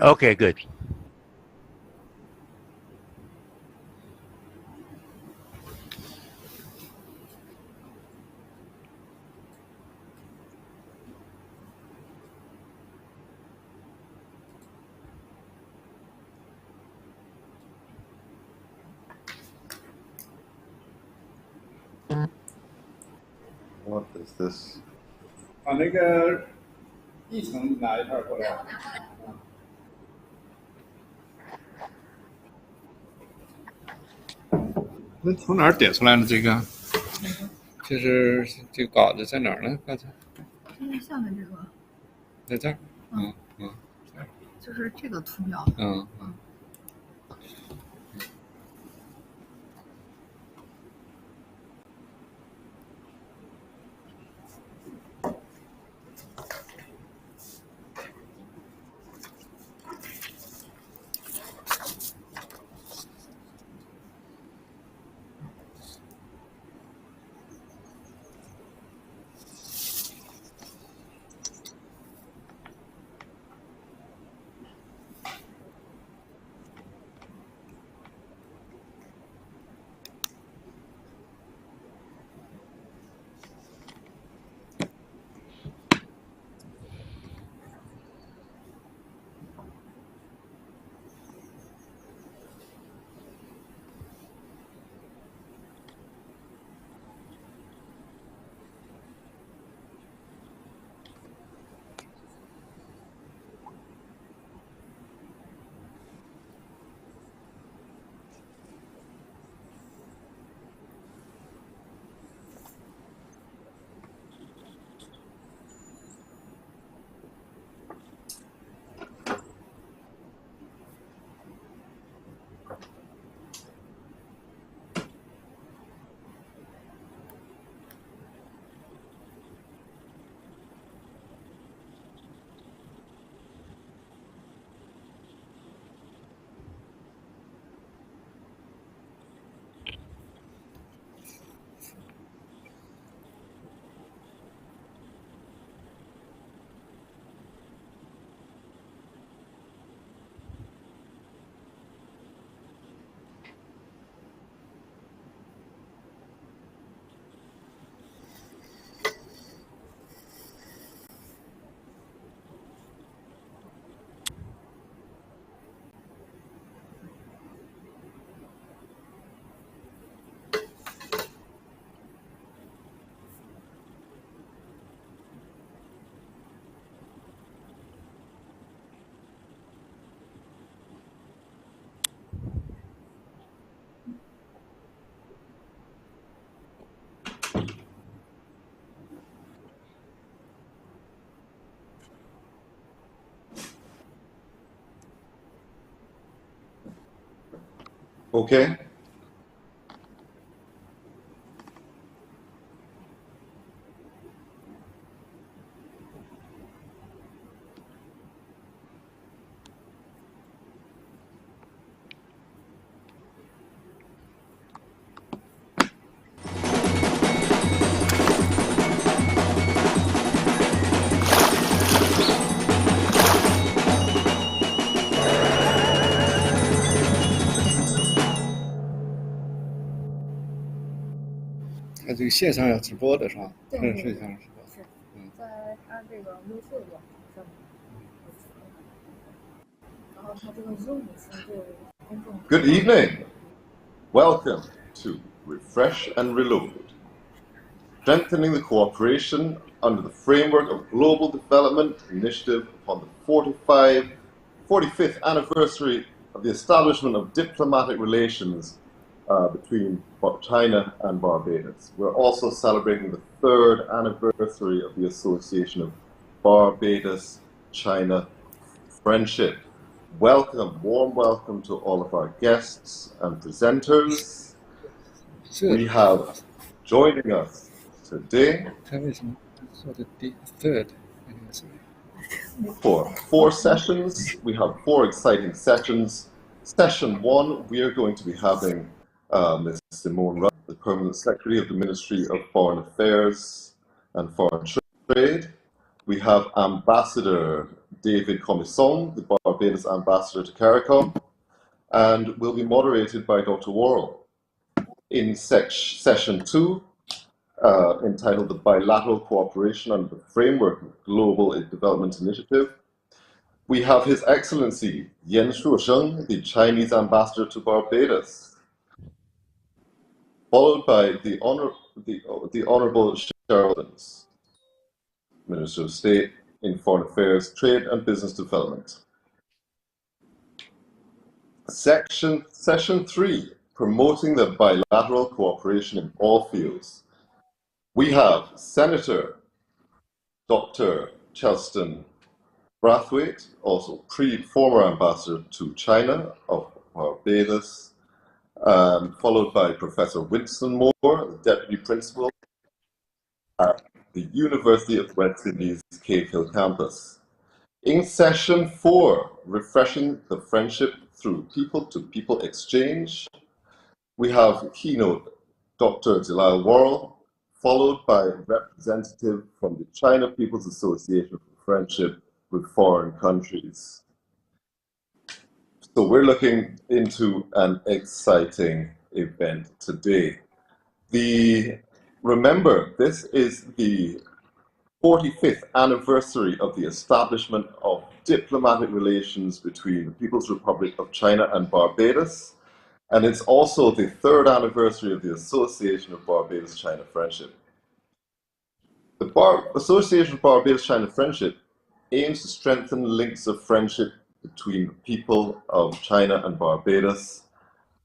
Okay, good. What is this? 把那个议程拿一块过来。那从哪儿点出来的这个？就是这个稿子在哪儿呢？刚才就是下面这个，在这儿。就是这个图表。Okay.它这个线上要直播的是吧？对，是线上直播。是，在它这个优秀网上面。然后它这个 Zoom 是对公众。Good evening. Welcome to Refresh and Reload, strengthening the cooperation under the framework of Global Development Initiative upon the 45th anniversary of the establishment of diplomatic relations between China and Barbados. We're also celebrating the 3rd anniversary of the association of Barbados-China friendship. Welcome, warm welcome to all of our guests and presenters. We have joining us today for 4 sessions. We have 4 exciting sessions. Session 1, we are going to be having Ms. Simone Rudd, the Permanent Secretary of the Ministry of Foreign Affairs and Foreign Trade. We have Ambassador David Commisson, the Barbados Ambassador to CARICOM, and will be moderated by Dr. Worrell. In session 2, entitled The Bilateral Cooperation under the Framework of Global Development Initiative, we have His Excellency Yan Shuosheng, the Chinese Ambassador to Barbados, followed by the Honourable Cheryl, Minister of State in Foreign Affairs, Trade and Business Development. Session 3, Promoting the Bilateral Cooperation in All Fields. We have Senator Dr. Chelston Brathwaite, also former Ambassador to China of Barbados, followed by Professor Winston Moore, the Deputy Principal at the University of West Indies Cave Hill campus. In session 4, Refreshing the Friendship through People-to-People Exchange, we have keynote Dr. Delisle Worrell, followed by a representative from the China People's Association for Friendship with Foreign Countries. So we're looking into an exciting event today. Remember, this is the 45th anniversary of the establishment of diplomatic relations between the People's Republic of China and Barbados, and it's also the 3rd anniversary of the Association of Barbados-China Friendship. The Association of Barbados-China Friendship aims to strengthen links of friendship between the people of China and Barbados.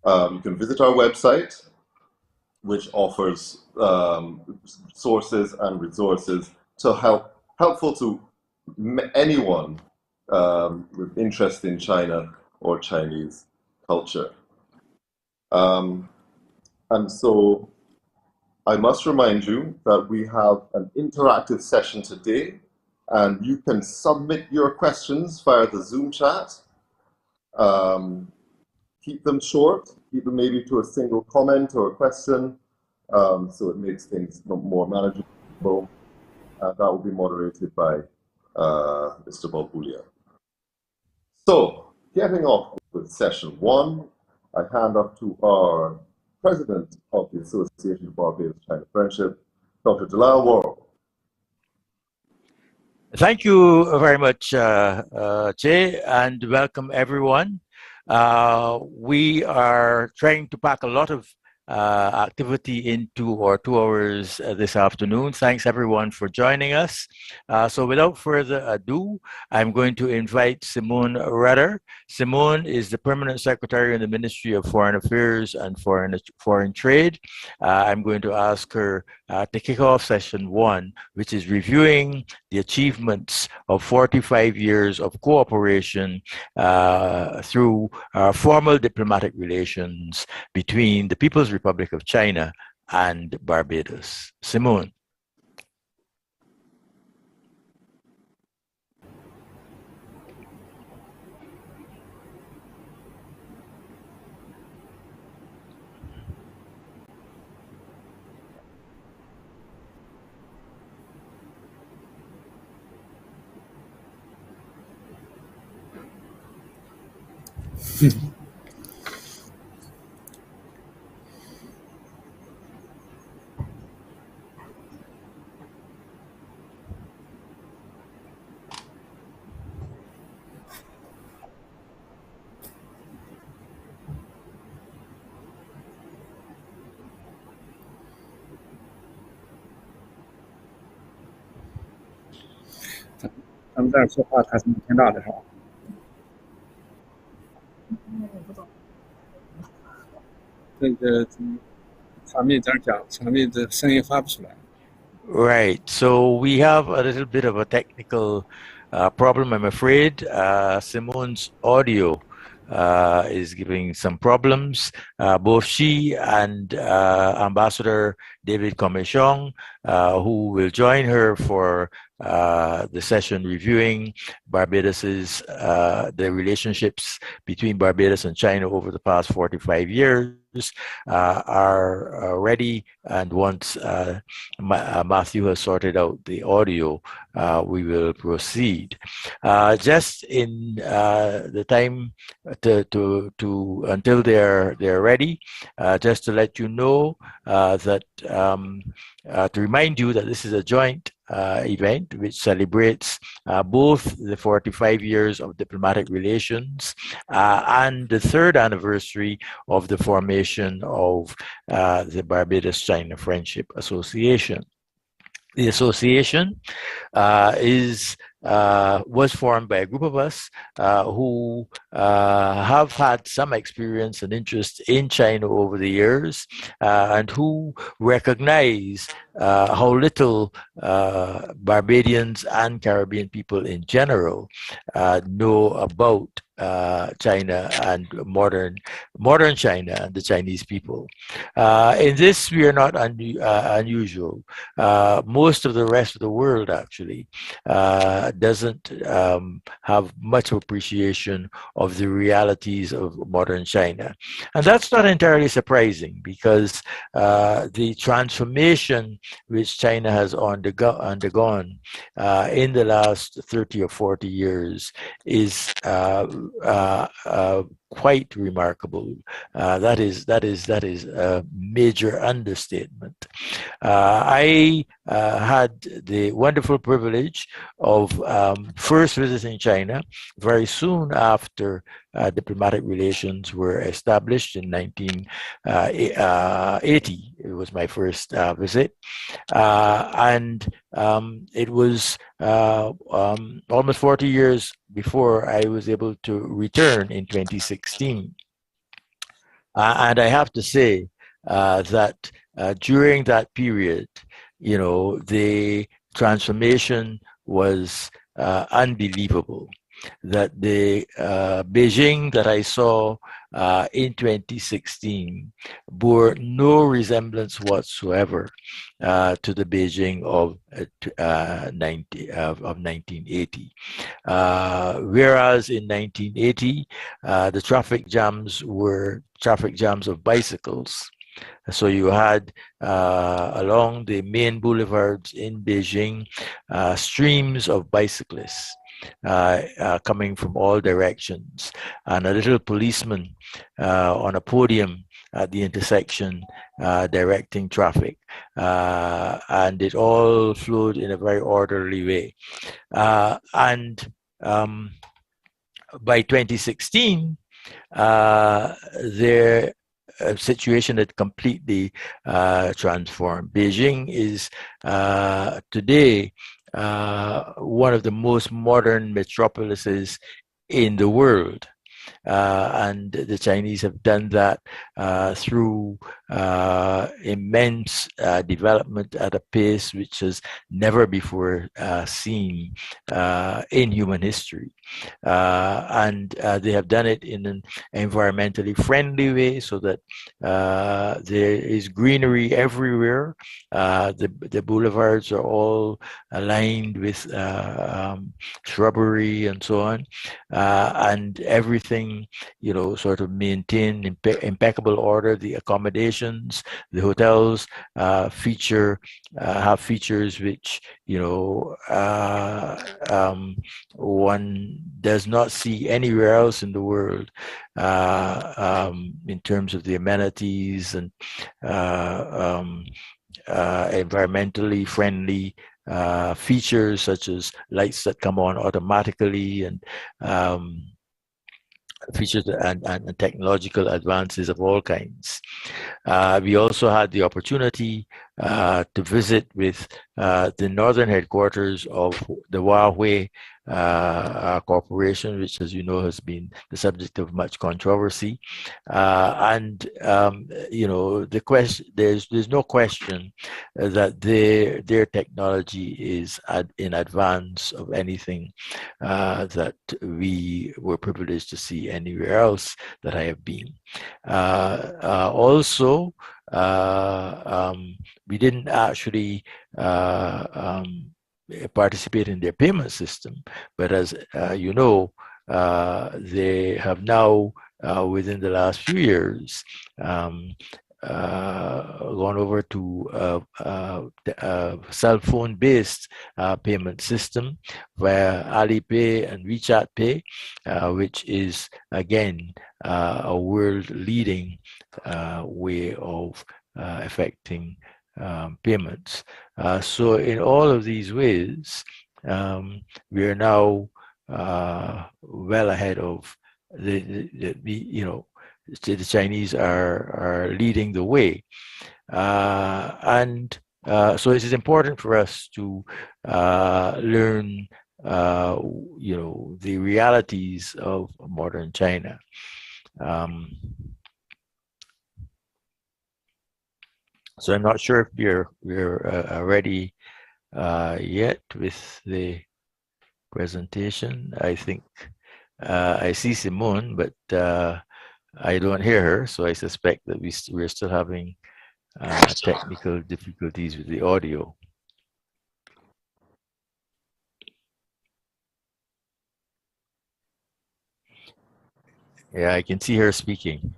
You can visit our website, which offers sources and resources to helpful to anyone with interest in China or Chinese culture. And so I must remind you that we have an interactive session today, and you can submit your questions via the Zoom chat. Keep them short, keep them maybe to a single comment or a question, so it makes things more manageable. That will be moderated by Mr. Balbulia. So, getting off with session 1, I hand off to our President of the Association of Barbados-China Friendship, Dr. Delisle Worrell. Thank you very much, Che, and welcome everyone. We are trying to pack a lot of activity into our 2 hours this afternoon. Thanks everyone for joining us. So without further ado, I'm going to invite Simone Rudder. Simone is the Permanent Secretary in the Ministry of Foreign Affairs and Foreign Trade. I'm going to ask her to kick off session 1, which is reviewing the achievements of 45 years of cooperation through formal diplomatic relations between the People's Republic of China and Barbados. Simone.咱们这儿说话他是能听到的是吧？这个产品这儿讲，产品的声音发不出来。Right. So we have a little bit of a technical problem, I'm afraid. Simone's audio is giving some problems. Both she and Ambassador David Commission who will join her for the session reviewing Barbados's the relationships between Barbados and China over the past 45 years. Are ready, and once Matthew has sorted out the audio, we will proceed. Just in the time to until they're ready, just to let you know that to remind you that this is a joint event which celebrates both the 45 years of diplomatic relations and the third anniversary of the formation of the Barbados-China Friendship Association. The association was formed by a group of us who have had some experience and interest in China over the years and who recognize how little Barbadians and Caribbean people in general know about China and modern China and the Chinese people. In this, we are not unusual. Most of the rest of the world actually doesn't have much appreciation of the realities of modern China. And that's not entirely surprising, because the transformation which China has undergone in the last 30 or 40 years is quite remarkable. That is a major understatement. I had the wonderful privilege of first visiting China very soon after diplomatic relations were established in 1980. It was my first visit, and it was almost 40 years before I was able to return in 2016. And I have to say that during that period, the transformation was unbelievable. That the Beijing that I saw in 2016 bore no resemblance whatsoever to the Beijing of 1980. Whereas in 1980, the traffic jams were traffic jams of bicycles. So you had along the main boulevards in Beijing streams of bicyclists coming from all directions, and a little policeman on a podium at the intersection directing traffic, and it all flowed in a very orderly way. And by 2016, their situation had completely transformed. Beijing is today one of the most modern metropolises in the world. And the Chinese have done that through immense development at a pace which has never before seen in human history. And they have done it in an environmentally friendly way, so that there is greenery everywhere. The boulevards are all aligned with shrubbery and so on, and everything, sort of maintain impeccable order. The accommodations, the hotels have features which one does not see anywhere else in the world, in terms of the amenities and environmentally friendly features, such as lights that come on automatically, and features and technological advances of all kinds. We also had the opportunity to visit with the northern headquarters of the Huawei corporation, which, as you know, has been the subject of much controversy. You know, the question, there's no question that their technology is in advance of anything that we were privileged to see anywhere else that I have been. Also, we didn't actually participate in their payment system, but as you know, they have now, within the last few years, gone over to a cell phone-based payment system via Alipay and WeChat Pay, which is again a world-leading way of effecting payments. So in all of these ways, we are now well ahead of you know, the Chinese are leading the way. So it is important for us to learn you know, the realities of modern China. So I'm not sure if we're ready yet with the presentation. I think I see Simone, but I don't hear her, so I suspect that we're still having technical difficulties with the audio. Yeah, I can see her speaking.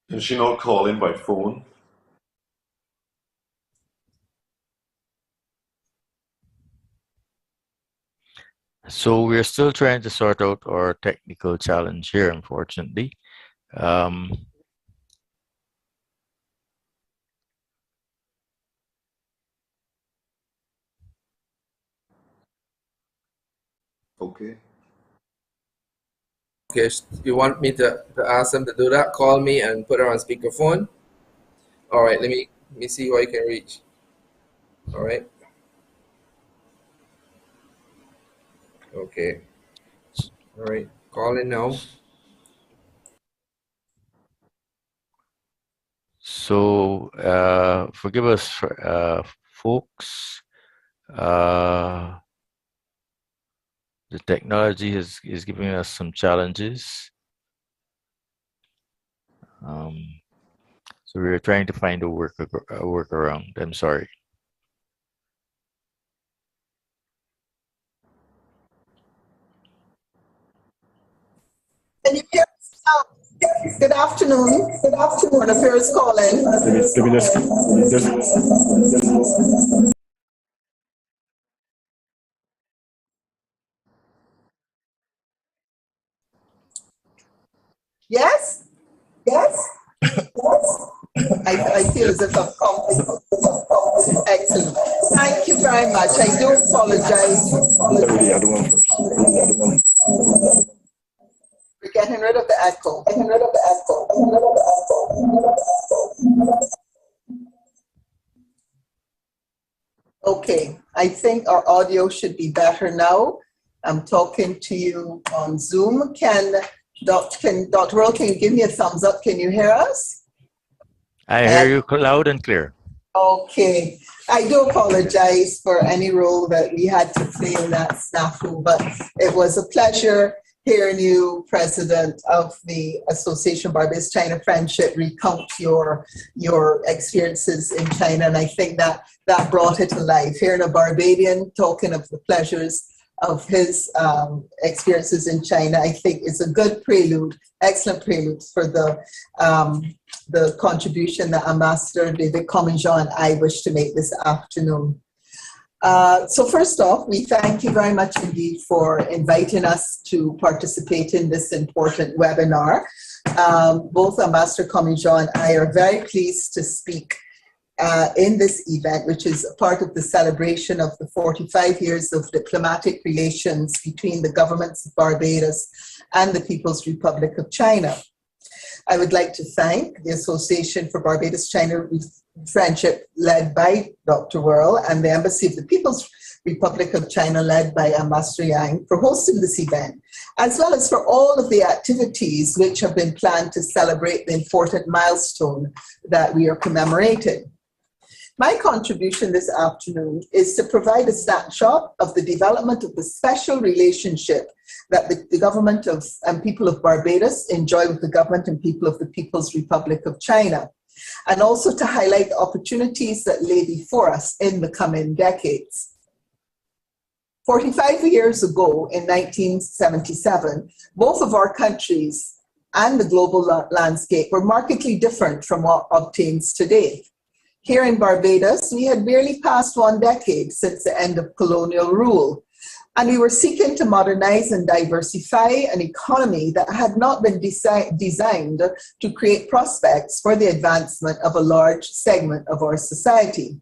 Can she not call in by phone? So we're still trying to sort out our technical challenge here, unfortunately. Okay. Okay, you want me to ask them to do that? Call me and put her on speakerphone? All right, let me see who I can reach. All right. Okay. All right, call in now. So forgive us, folks. The technology is giving us some challenges. So we're trying to find a workaround. I'm sorry. Can you hear us now? Good afternoon. Good afternoon. Affairs calling. Let me just Yes? Yes? Yes? I feel as if I'm comfortable. Excellent. Thank you very much. I do apologize. the other one first. We're getting rid of the echo. Okay, I think our audio should be better now. I'm talking to you on Zoom. Dr. Earl, can you give me a thumbs up? Can you hear us? I hear you loud and clear. Okay, I do apologize for any role that we had to play in that snafu, but it was a pleasure hearing you, President of the Association Barbados-China Friendship, recount your experiences in China, and I think that brought it to life. Hearing a Barbadian talking of the pleasures of his experiences in China, I think is a good prelude, excellent prelude for the contribution that Ambassador David Comminjon and I wish to make this afternoon. So first off, we thank you very much indeed for inviting us to participate in this important webinar. Both Ambassador Comijo and I are very pleased to speak in this event, which is a part of the celebration of the 45 years of diplomatic relations between the governments of Barbados and the People's Republic of China. I would like to thank the Association for Barbados-China Friendship, led by Dr. Worrell, and the Embassy of the People's Republic of China, led by Ambassador Yang, for hosting this event, as well as for all of the activities which have been planned to celebrate the important milestone that we are commemorating. My contribution this afternoon is to provide a snapshot of the development of the special relationship that the government of and people of Barbados enjoy with the government and people of the People's Republic of China, and also to highlight the opportunities that lay before us in the coming decades. 45 years ago, in 1977, both of our countries and the global landscape were markedly different from what obtains today. Here in Barbados, we had barely passed 1 decade since the end of colonial rule, and we were seeking to modernize and diversify an economy that had not been designed to create prospects for the advancement of a large segment of our society.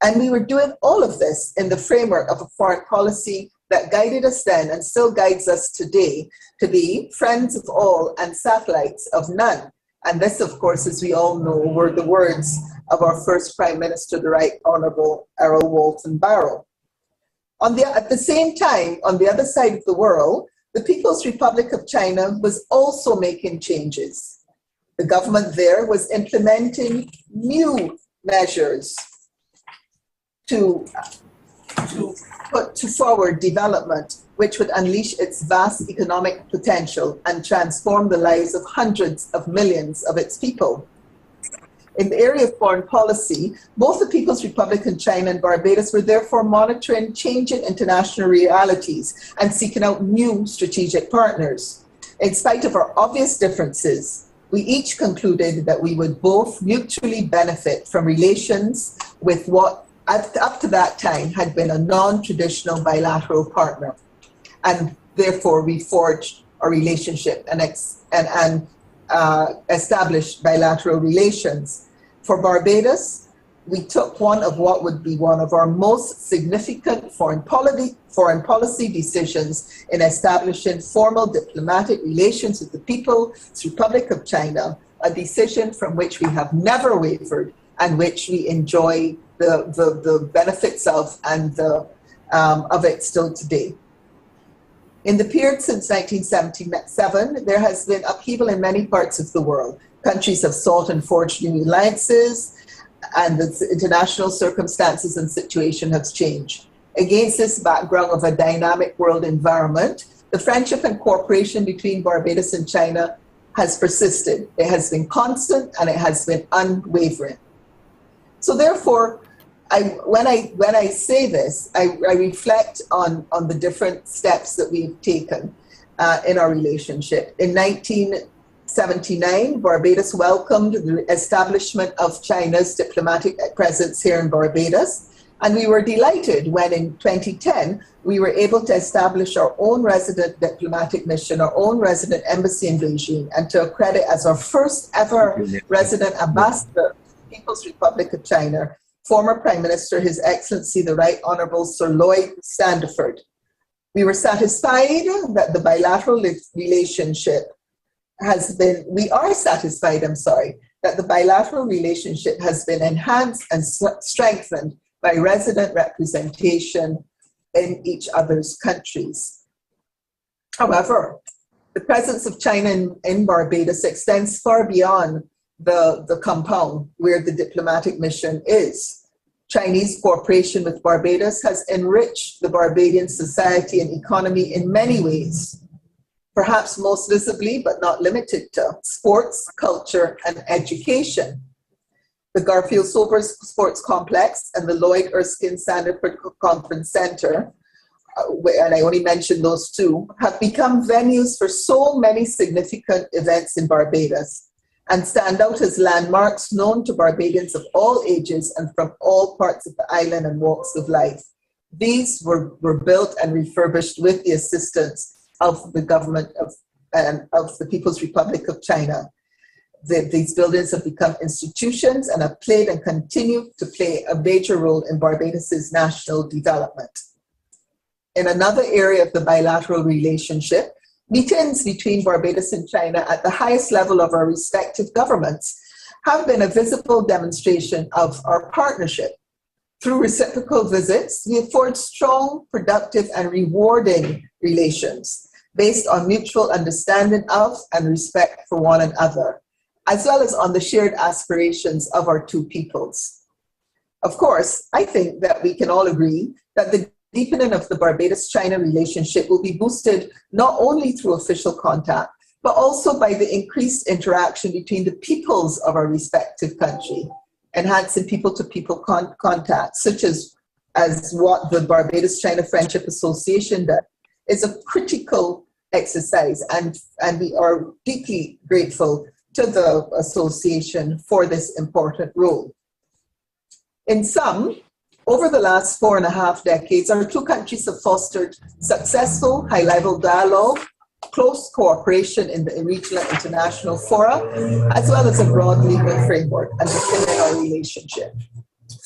And we were doing all of this in the framework of a foreign policy that guided us then and still guides us today to be friends of all and satellites of none. And this, of course, as we all know, were the words of our first Prime Minister, the Right Honourable Errol Walton Barrow. At the same time, on the other side of the world, the People's Republic of China was also making changes. The government there was implementing new measures to put forward development which would unleash its vast economic potential and transform the lives of hundreds of millions of its people. In the area of foreign policy, both the People's Republic of China and Barbados were therefore monitoring changing international realities and seeking out new strategic partners. In spite of our obvious differences, we each concluded that we would both mutually benefit from relations with what up to that time had been a non-traditional bilateral partner. And therefore we forged a relationship and established bilateral relations. For Barbados, we took one of what would be one of our most significant foreign policy decisions in establishing formal diplomatic relations with the People's Republic of China, a decision from which we have never wavered and which we enjoy the benefits of and of it still today. In the period since 1977, there has been upheaval in many parts of the world. Countries have sought and forged new alliances, and the international circumstances and situation has changed. Against this background of a dynamic world environment, the friendship and cooperation between Barbados and China has persisted. It has been constant and it has been unwavering. So therefore, when I say this, I reflect on the different steps that we've taken in our relationship. In 1979, Barbados welcomed the establishment of China's diplomatic presence here in Barbados. And we were delighted when in 2010, we were able to establish our own resident diplomatic mission, our own resident embassy in Beijing, and to accredit as our first ever resident ambassador to the People's Republic of China, former Prime Minister, His Excellency, the Right Honourable Sir Lloyd Sandiford. We were satisfied that the bilateral relationship that the bilateral relationship has been enhanced and strengthened by resident representation in each other's countries. However, the presence of China in Barbados extends far beyond the compound where the diplomatic mission is. Chinese cooperation with Barbados has enriched the Barbadian society and economy in many ways, perhaps most visibly, but not limited to, sports, culture, and education. The Garfield Sobers Sports Complex and the Lloyd Erskine Sandiford Conference Center, and I only mentioned those two, have become venues for so many significant events in Barbados and stand out as landmarks known to Barbadians of all ages and from all parts of the island and walks of life. These were built and refurbished with the assistance of the government of of the People's Republic of China. These buildings have become institutions and have played and continue to play a major role in Barbados's national development. In another area of the bilateral relationship, meetings between Barbados and China at the highest level of our respective governments have been a visible demonstration of our partnership. Through reciprocal visits, we afford strong, productive, and rewarding relations based on mutual understanding of and respect for one another, as well as on the shared aspirations of our two peoples. Of course, I think that we can all agree that the deepening of the Barbados-China relationship will be boosted not only through official contact, but also by the increased interaction between the peoples of our respective country, enhancing people-to-people contact, such as what the Barbados-China Friendship Association does, is a critical exercise, and we are deeply grateful to the association for this important role. In sum, over the last 4.5 decades, our two countries have fostered successful high-level dialogue, close cooperation in the regional and international fora, as well as a broad legal framework underpinning our relationship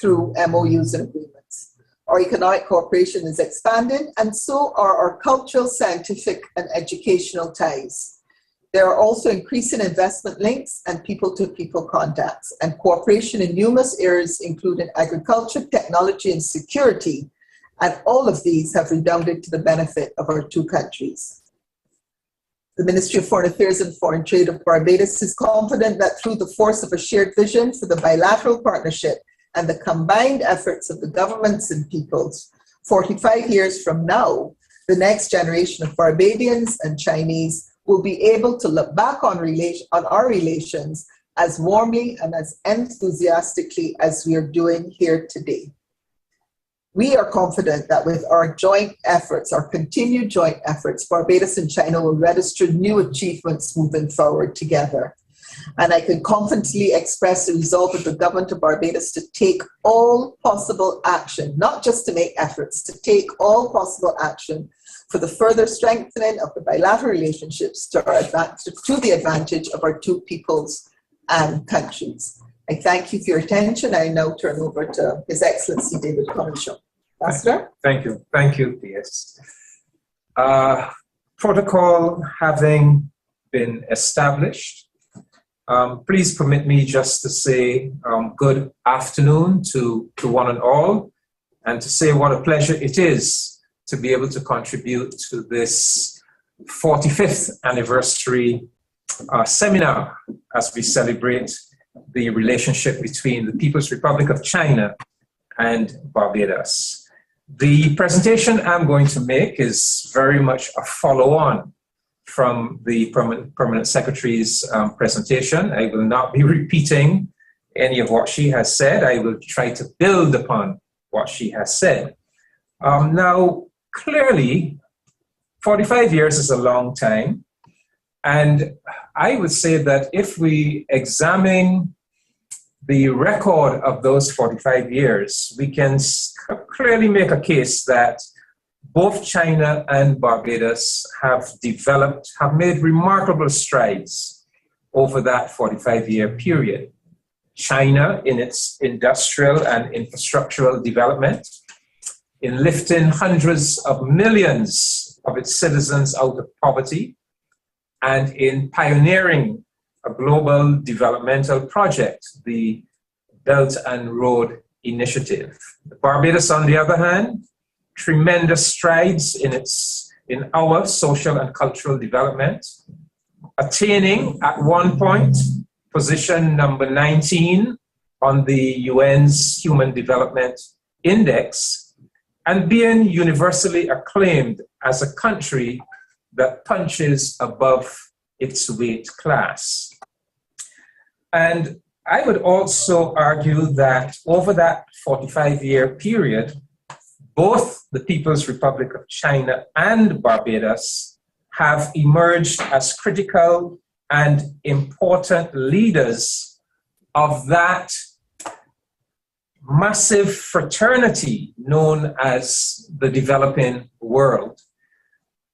through MOUs and agreements. Our economic cooperation is expanding, and so are our cultural, scientific, and educational ties. There are also increasing investment links and people-to-people contacts, and cooperation in numerous areas, including agriculture, technology, and security, and all of these have redounded to the benefit of our two countries. The Ministry of Foreign Affairs and Foreign Trade of Barbados is confident that through the force of a shared vision for the bilateral partnership and the combined efforts of the governments and peoples, 45 years from now, the next generation of Barbadians and Chinese will be able to look back on our relations as warmly and as enthusiastically as we are doing here today. We are confident that with our joint efforts, our continued joint efforts, Barbados and China will register new achievements moving forward together. And I can confidently express the resolve of the government of Barbados to take all possible action, not just to make efforts, to take all possible action for the further strengthening of the bilateral relationships to the advantage of our two peoples and countries. I thank you for your attention. I now turn over to His Excellency David Conishaw. Ambassador? Thank you, PS. Protocol having been established, please permit me just to say good afternoon to one and all, and to say what a pleasure it is to be able to contribute to this 45th anniversary seminar as we celebrate the relationship between the People's Republic of China and Barbados. The presentation I'm going to make is very much a follow-on from the Permanent Secretary's presentation. I will not be repeating any of what she has said. I will try to build upon what she has said. Now, clearly, 45 years is a long time. And I would say that if we examine the record of those 45 years, we can clearly make a case that both China and Barbados have made remarkable strides over that 45-year period. China in its industrial and infrastructural development, in lifting hundreds of millions of its citizens out of poverty, and in pioneering a global developmental project, the Belt and Road Initiative. Barbados, on the other hand, tremendous strides in our social and cultural development, attaining at one point position number 19 on the UN's Human Development Index, and being universally acclaimed as a country that punches above its weight class. And I would also argue that over that 45-year period, both the People's Republic of China and Barbados have emerged as critical and important leaders of that massive fraternity known as the developing world.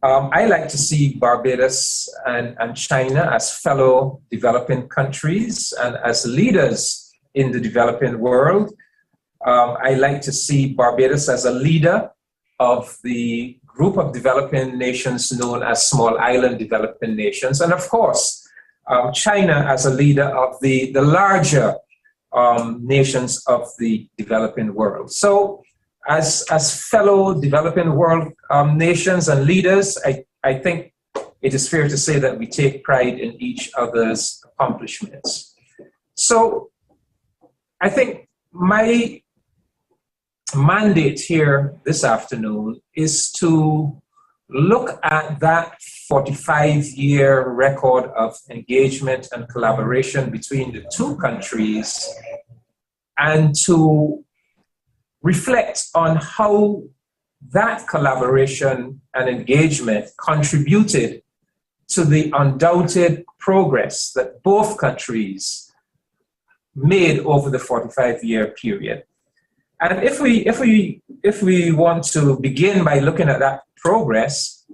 I like to see Barbados and China as fellow developing countries and as leaders in the developing world. I like to see Barbados as a leader of the group of developing nations known as Small Island Developing Nations. And of course, China as a leader of the larger nations of the developing world. So as fellow developing world nations and leaders, I think it is fair to say that we take pride in each other's accomplishments. So I think my mandate here this afternoon is to look at that 45-year record of engagement and collaboration between the two countries and to reflect on how that collaboration and engagement contributed to the undoubted progress that both countries made over the 45-year period. And if we want to begin by looking at that progress,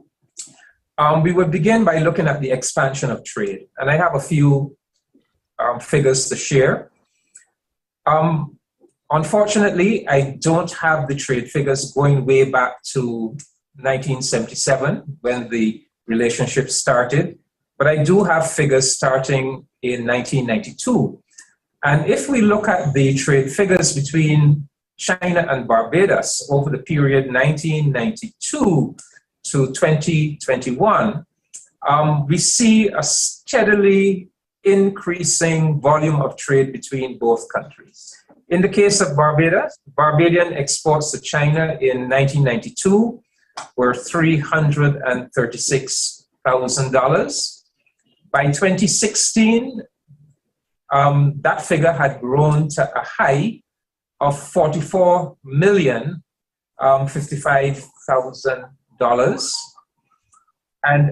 we would begin by looking at the expansion of trade. And I have a few figures to share. Unfortunately, I don't have the trade figures going way back to 1977 when the relationship started, but I do have figures starting in 1992. And if we look at the trade figures between China and Barbados over the period 1992 to 2021, we see a steadily increasing volume of trade between both countries. In the case of Barbados, Barbadian exports to China in 1992 were $336,000. By 2016, that figure had grown to a high of $44,055,000. And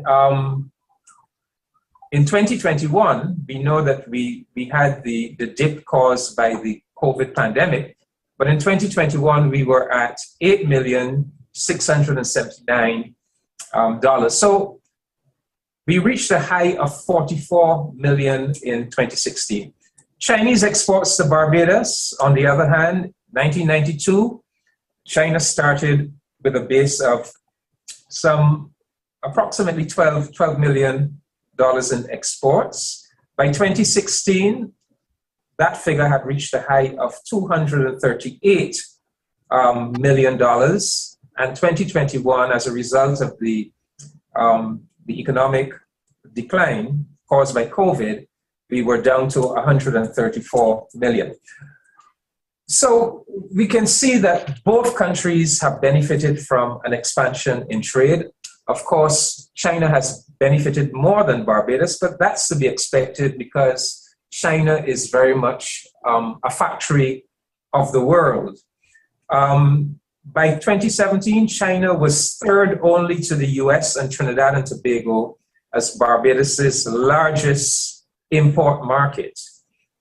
in 2021, we know that we had the dip caused by the COVID pandemic, but in 2021, we were at $8,679,000. So we reached a high of $44 million in 2016. Chinese exports to Barbados, on the other hand, 1992, China started with a base of some approximately $12 million in exports. By 2016, that figure had reached a high of $238 million. And 2021, as a result of the economic decline caused by COVID, we were down to 134 million. So we can see that both countries have benefited from an expansion in trade. Of course, China has benefited more than Barbados, but that's to be expected because China is very much a factory of the world. By 2017, China was third only to the US and Trinidad and Tobago as Barbados's largest import market,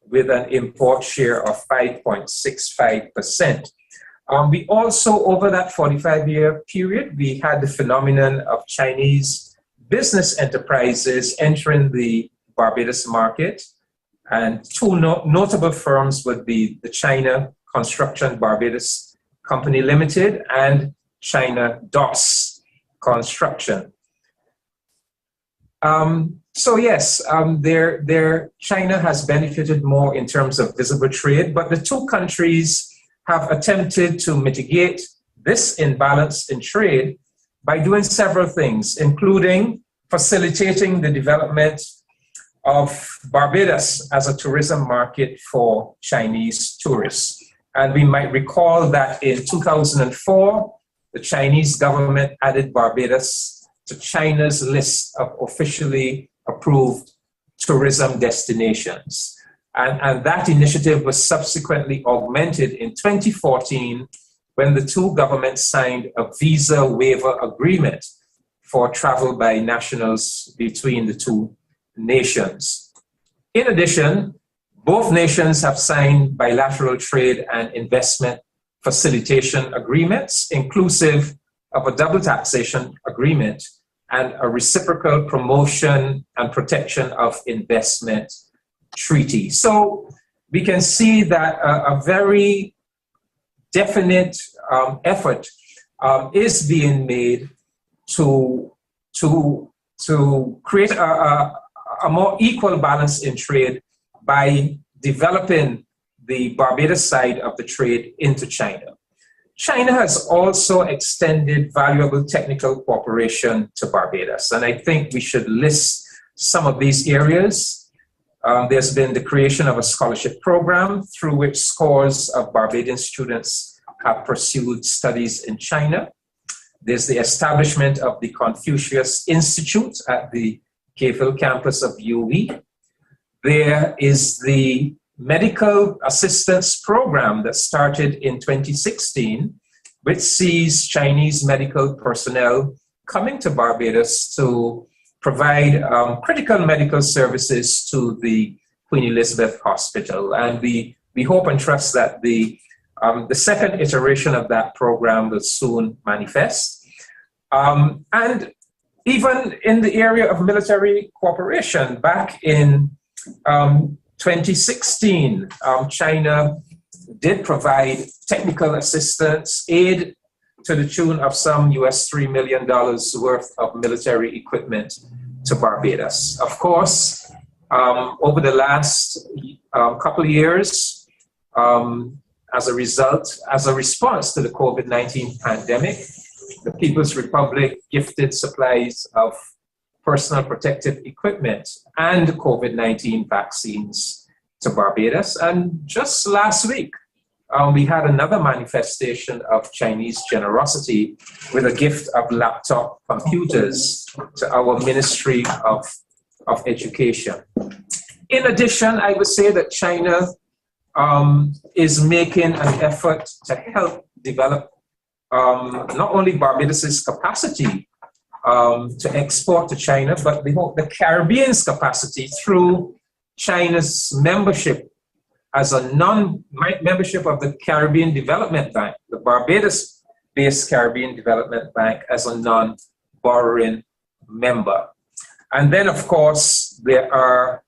with an import share of 5.65%. We also, over that 45-year period, we had the phenomenon of Chinese business enterprises entering the Barbados market. And two notable firms would be the China Construction Barbados Company Limited and China DOS Construction. So yes, China has benefited more in terms of visible trade, but the two countries have attempted to mitigate this imbalance in trade by doing several things, including facilitating the development of Barbados as a tourism market for Chinese tourists. And we might recall that in 2004, the Chinese government added Barbados to China's list of officially approved tourism destinations. And that initiative was subsequently augmented in 2014 when the two governments signed a visa waiver agreement for travel by nationals between the two nations. In addition, both nations have signed bilateral trade and investment facilitation agreements, inclusive of a double taxation agreement and a reciprocal promotion and protection of investment treaty. So we can see that a very definite effort is being made to create a more equal balance in trade by developing the Barbados side of the trade into China. China has also extended valuable technical cooperation to Barbados, and I think we should list some of these areas. There's been the creation of a scholarship program through which scores of Barbadian students have pursued studies in China. There's the establishment of the Confucius Institute at the Caveville campus of UWI. There is the medical assistance program that started in 2016, which sees Chinese medical personnel coming to Barbados to provide critical medical services to the Queen Elizabeth Hospital. And we hope and trust that the second iteration of that program will soon manifest. And even in the area of military cooperation, back in 2016, China did provide technical assistance, aid to the tune of some US $3 million worth of military equipment to Barbados. Of course, over the last couple of years, as a response to the COVID-19 pandemic, the People's Republic gifted supplies of personal protective equipment and COVID-19 vaccines to Barbados. And just last week, we had another manifestation of Chinese generosity with a gift of laptop computers to our Ministry of Education. In addition, I would say that China is making an effort to help develop not only Barbados's capacity to export to China, but the Caribbean's capacity through China's membership as a non-membership of the Caribbean Development Bank, the Barbados-based Caribbean Development Bank as a non-borrowing member. And then, of course, there are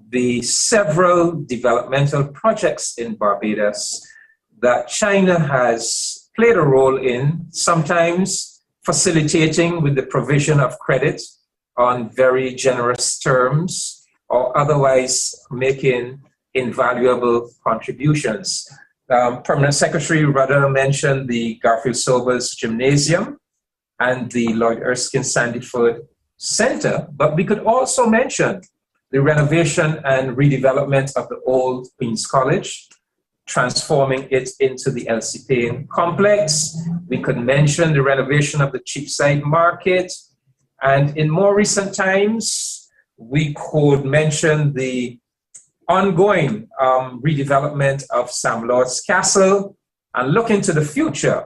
the several developmental projects in Barbados that China has played a role in, sometimes facilitating with the provision of credit on very generous terms, or otherwise making invaluable contributions. Permanent Secretary Rudder mentioned the Garfield Sobers Gymnasium and the Lloyd Erskine Sandyford Center, but we could also mention the renovation and redevelopment of the old Queen's College, transforming it into the Elsie Payne complex. We could mention the renovation of the Cheapside Market, and in more recent times, we could mention the ongoing redevelopment of Sam Lord's Castle. And look into the future,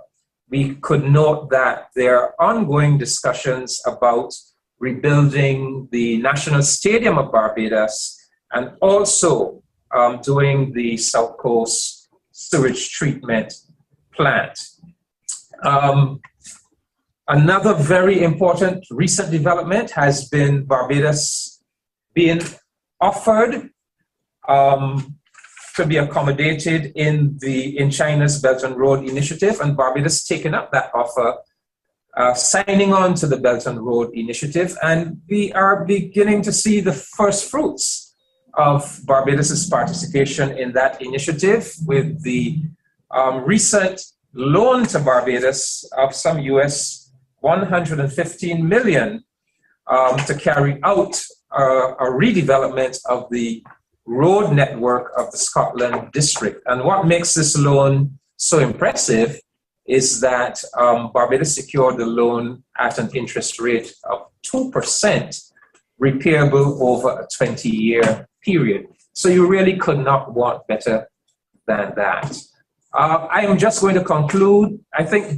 we could note that there are ongoing discussions about rebuilding the National Stadium of Barbados and also doing the South Coast sewage treatment plant. Another very important recent development has been Barbados being offered to be accommodated in China's Belt and Road Initiative, and Barbados taking up that offer, signing on to the Belt and Road Initiative, and we are beginning to see the first fruits of Barbados's participation in that initiative with the recent loan to Barbados of some US $115 million to carry out a redevelopment of the road network of the Scotland district. And what makes this loan so impressive is that Barbados secured the loan at an interest rate of 2%, repayable over a 20-year period. So you really could not want better than that. I am just going to conclude. I think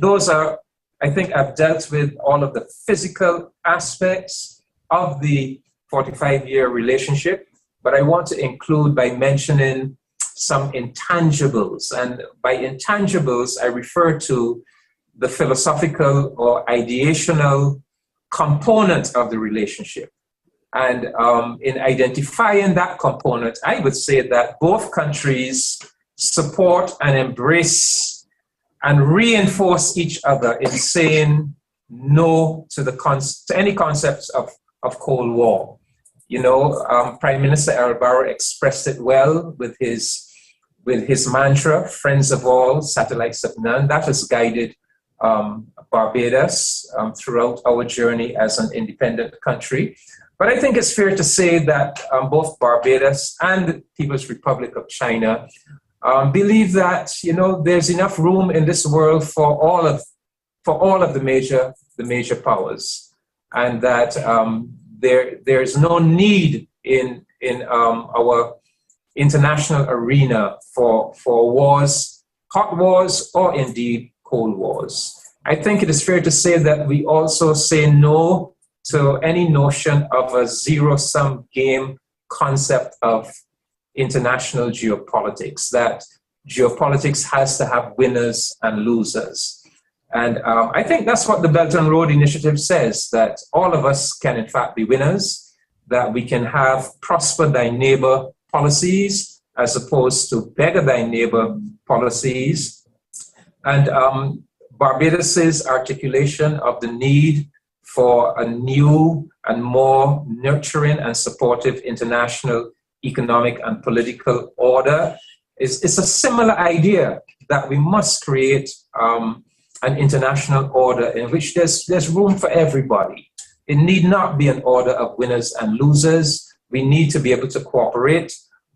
I've dealt with all of the physical aspects of the 45-year relationship, but I want to include by mentioning some intangibles. And by intangibles, I refer to the philosophical or ideational component of the relationship. And in identifying that component, I would say that both countries support and embrace and reinforce each other in saying no to to any concepts of Cold War. You know, Prime Minister Barrow expressed it well with his mantra, friends of all, satellites of none. That has guided Barbados throughout our journey as an independent country. But I think it's fair to say that both Barbados and the People's Republic of China believe that, you know, there's enough room in this world for all of the major powers, and that there's no need in our international arena for wars, hot wars, or indeed cold wars. I think it is fair to say that we also say no to any notion of a zero-sum game concept of international geopolitics, that geopolitics has to have winners and losers. And I think that's what the Belt and Road Initiative says, that all of us can in fact be winners, that we can have prosper thy neighbor policies as opposed to beggar thy neighbor policies. And Barbados's articulation of the need for a new and more nurturing and supportive international economic and political order is a similar idea, that we must create an international order in which there's room for everybody. It need not be an order of winners and losers. We need to be able to cooperate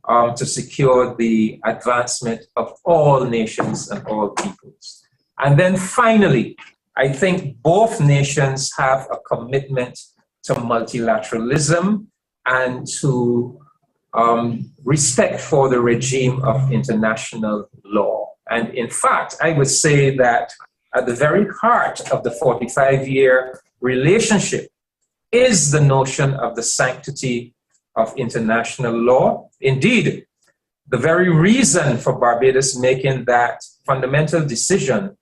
to secure the advancement of all nations and all peoples. And then finally, I think both nations have a commitment to multilateralism and to respect for the regime of international law. And in fact, I would say that at the very heart of the 45-year relationship is the notion of the sanctity of international law. Indeed, the very reason for Barbados making that fundamental decision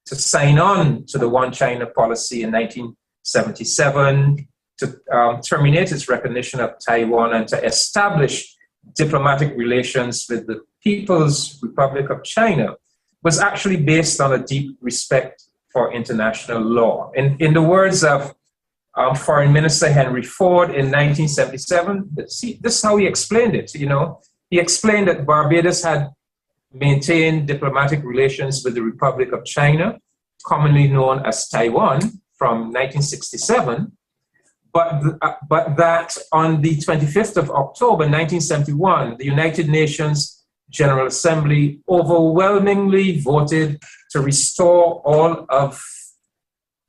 to sign on to the One China policy in 1977, to terminate its recognition of Taiwan and to establish diplomatic relations with the People's Republic of China was actually based on a deep respect for international law. In the words of Foreign Minister Henry Ford in 1977, see, this is how he explained it. You know, he explained that Barbados had maintained diplomatic relations with the Republic of China, commonly known as Taiwan, from 1967, but that on the 25th of October 1971, the United Nations General Assembly overwhelmingly voted to restore all of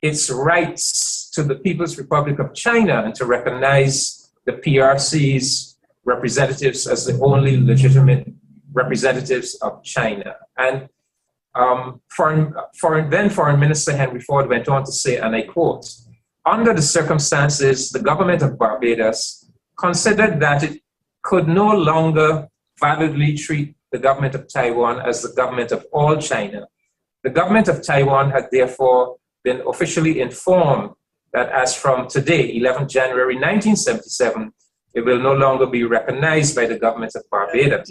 its rights to the People's Republic of China and to recognize the PRC's representatives as the only legitimate representatives of China. And Foreign Minister Henry Ford went on to say, and I quote, "Under the circumstances, the government of Barbados considered that it could no longer validly treat the government of Taiwan as the government of all China. The government of Taiwan had therefore been officially informed that as from today, 11th January 1977, it will no longer be recognized by the government of Barbados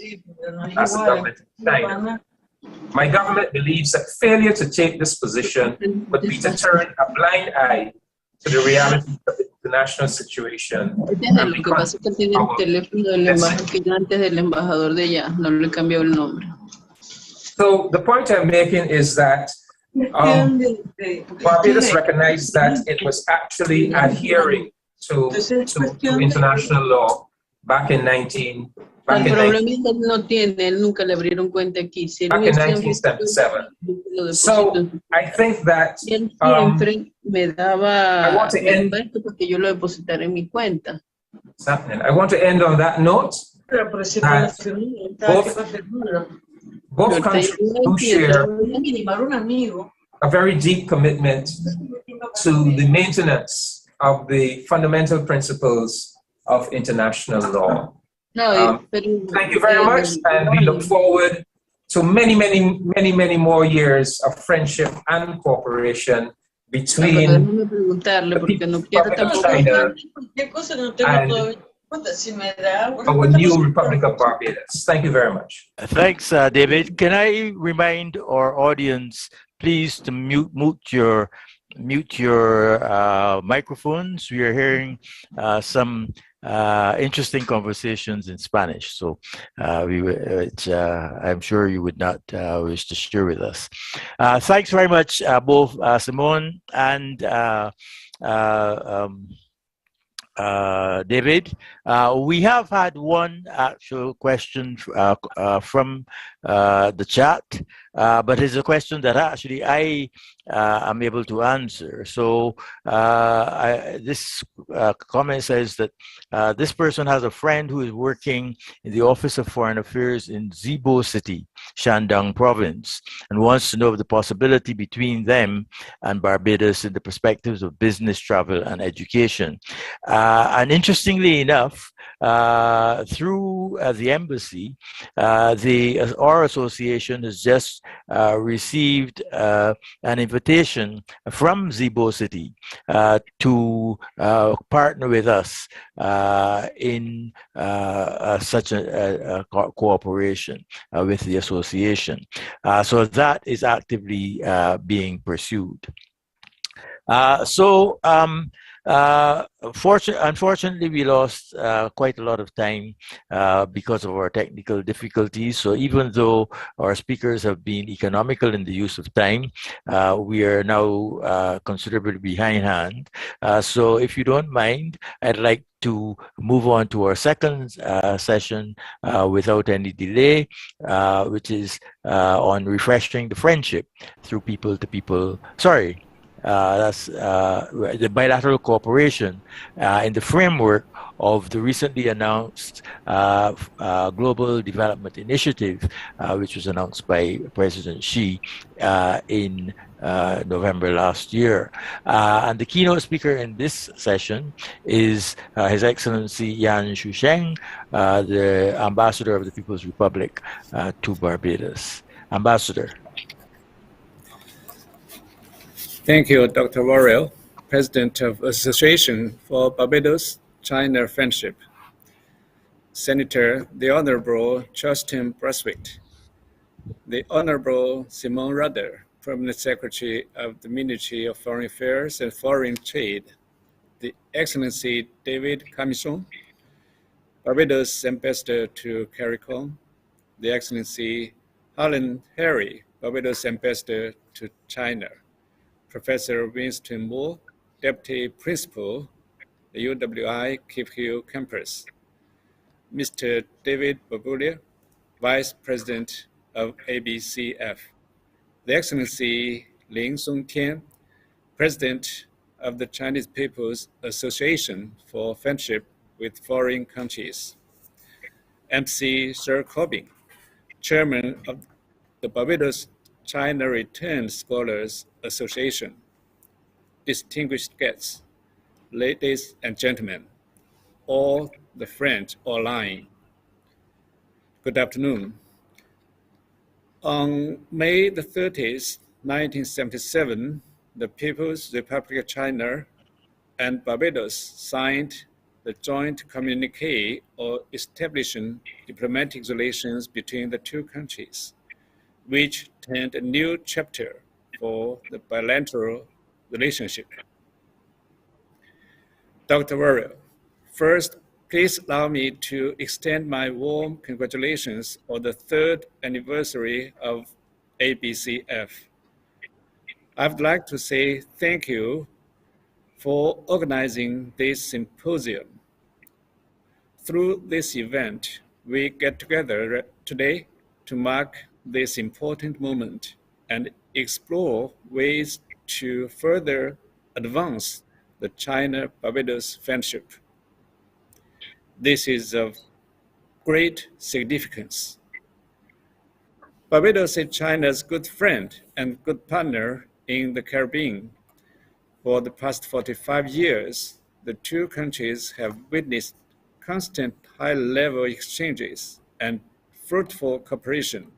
as the government of China. My government believes that failure to take this position would be to turn a blind eye to the reality of the international situation. Lo que pasa es que tiene el teléfono del embajador que yo antes del embajador de allá, no le cambió el nombre. So the point I'm making is that Barbados recognized that it was actually adhering to international law back in 1977. So I think that I want to end on that note. Both countries do share a very deep commitment to the maintenance of the fundamental principles of international law. Thank you very much, and we look forward to many more years of friendship and cooperation between déjame preguntarle the porque no People's quiero Republic of tampoco. China and our new Republic of Barbados. Thank you very much. Thanks, David. Can I remind our audience, please, to mute your microphones? We are hearing some interesting conversations in Spanish, so I'm sure you would not wish to share with us. Thanks very much, both Simone and David. We have had one actual question from the chat, but it's a question that actually I am able to answer. So this comment says that this person has a friend who is working in the Office of Foreign Affairs in Zibo City, Shandong Province, and wants to know of the possibility between them and Barbados in the perspectives of business, travel, and education. And interestingly enough, through the embassy, our association has just received an invitation from Zibo City to partner with us in such a cooperation with the association. So that is actively being pursued. Unfortunately, we lost quite a lot of time because of our technical difficulties. So even though our speakers have been economical in the use of time, we are now considerably behindhand. So if you don't mind, I'd like to move on to our second session without any delay, which is on refreshing the friendship through people-to-people. Sorry. That's the bilateral cooperation in the framework of the recently announced Global Development Initiative, which was announced by President Xi in November last year. And the keynote speaker in this session is His Excellency Yan Shusheng, the Ambassador of the People's Republic to Barbados. Ambassador. Thank you, Dr. Warrell, President of Association for Barbados-China Friendship. Senator, the Honorable Justin Brathwaite, the Honorable Simone Rudder, Permanent Secretary of the Ministry of Foreign Affairs and Foreign Trade, the Excellency David Camison, Barbados Ambassador to CARICOM, the Excellency Helen Harry, Barbados Ambassador to China, Professor Winston Moore, Deputy Principal, the UWI Cape Hill Campus, Mr. David Babulia, Vice President of ABCF, the Excellency Lin Songtian, President of the Chinese People's Association for Friendship with Foreign Countries, MC Sir Corbin, Chairman of the Barbados-China Returned Scholars Association, distinguished guests, ladies and gentlemen, all the friends online. Good afternoon. On May the 30th, 1977, the People's Republic of China and Barbados signed the joint communique or establishing diplomatic relations between the two countries, which turned a new chapter for the bilateral relationship. Dr. Warrell, first, please allow me to extend my warm congratulations on the third anniversary of ABCF. I'd like to say thank you for organizing this symposium. Through this event, we get together today to mark this important moment and explore ways to further advance the China-Barbados friendship. This is of great significance. Barbados is China's good friend and good partner in the Caribbean. For the past 45 years, the two countries have witnessed constant high-level exchanges and fruitful cooperation.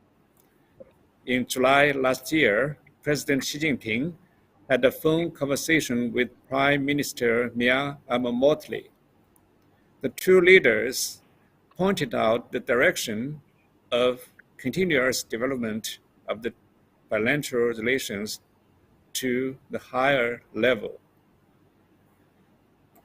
In July last year, President Xi Jinping had a phone conversation with Prime Minister Mia Motley. The two leaders pointed out the direction of continuous development of the bilateral relations to the higher level.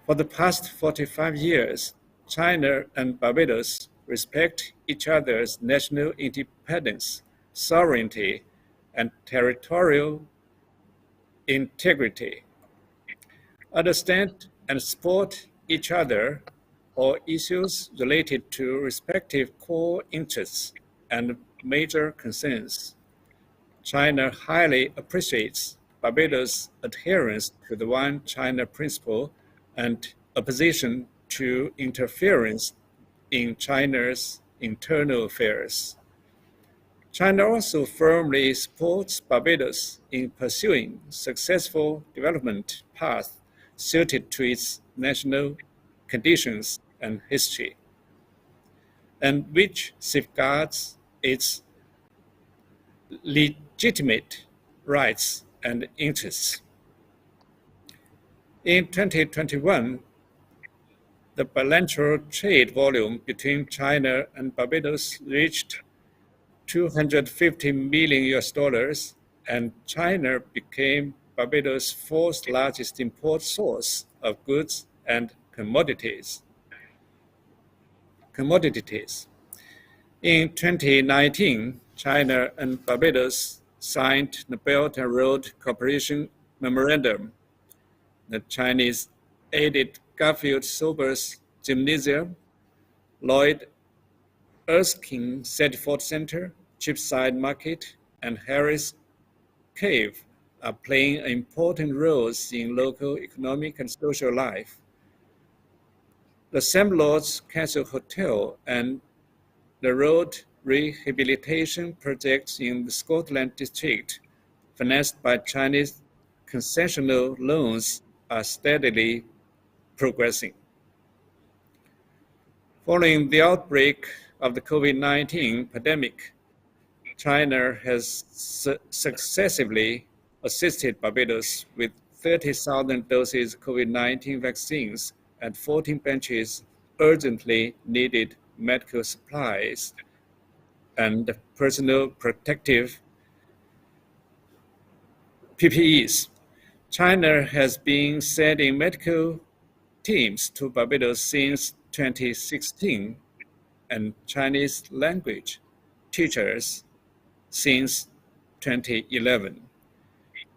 For the past 45 years, China and Barbados respect each other's national independence, sovereignty, and territorial integrity, understand and support each other on issues related to respective core interests and major concerns. China highly appreciates Barbados' adherence to the One China principle and opposition to interference in China's internal affairs. China also firmly supports Barbados in pursuing successful development paths suited to its national conditions and history, and which safeguards its legitimate rights and interests. In 2021, the bilateral trade volume between China and Barbados reached $250 million, and China became Barbados' fourth largest import source of goods and commodities. In 2019, China and Barbados signed the Belt and Road Cooperation Memorandum. The Chinese aided Garfield Sobers Gymnasium, Lloyd Erskine Sedford Center, Cheapside Market, and Harris Cave are playing important roles in local economic and social life. The St. Lord's Castle Hotel and the road rehabilitation projects in the Scotland district, financed by Chinese concessional loans, are steadily progressing. Following the outbreak of the COVID-19 pandemic, China has successively assisted Barbados with 30,000 doses of COVID-19 vaccines and 14 benches urgently needed medical supplies and personal protective PPEs. China has been sending medical teams to Barbados since 2016 and Chinese language teachers since 2011.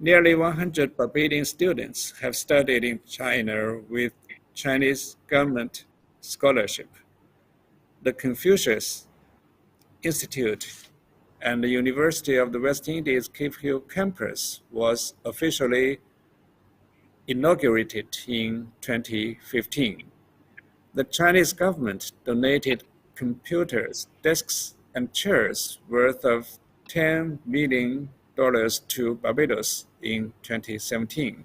Nearly 100 Barbadian students have studied in China with Chinese government scholarship. The Confucius Institute and the University of the West Indies Cape Hill campus was officially inaugurated in 2015. The Chinese government donated computers, desks, and chairs worth of $10 million to Barbados in 2017.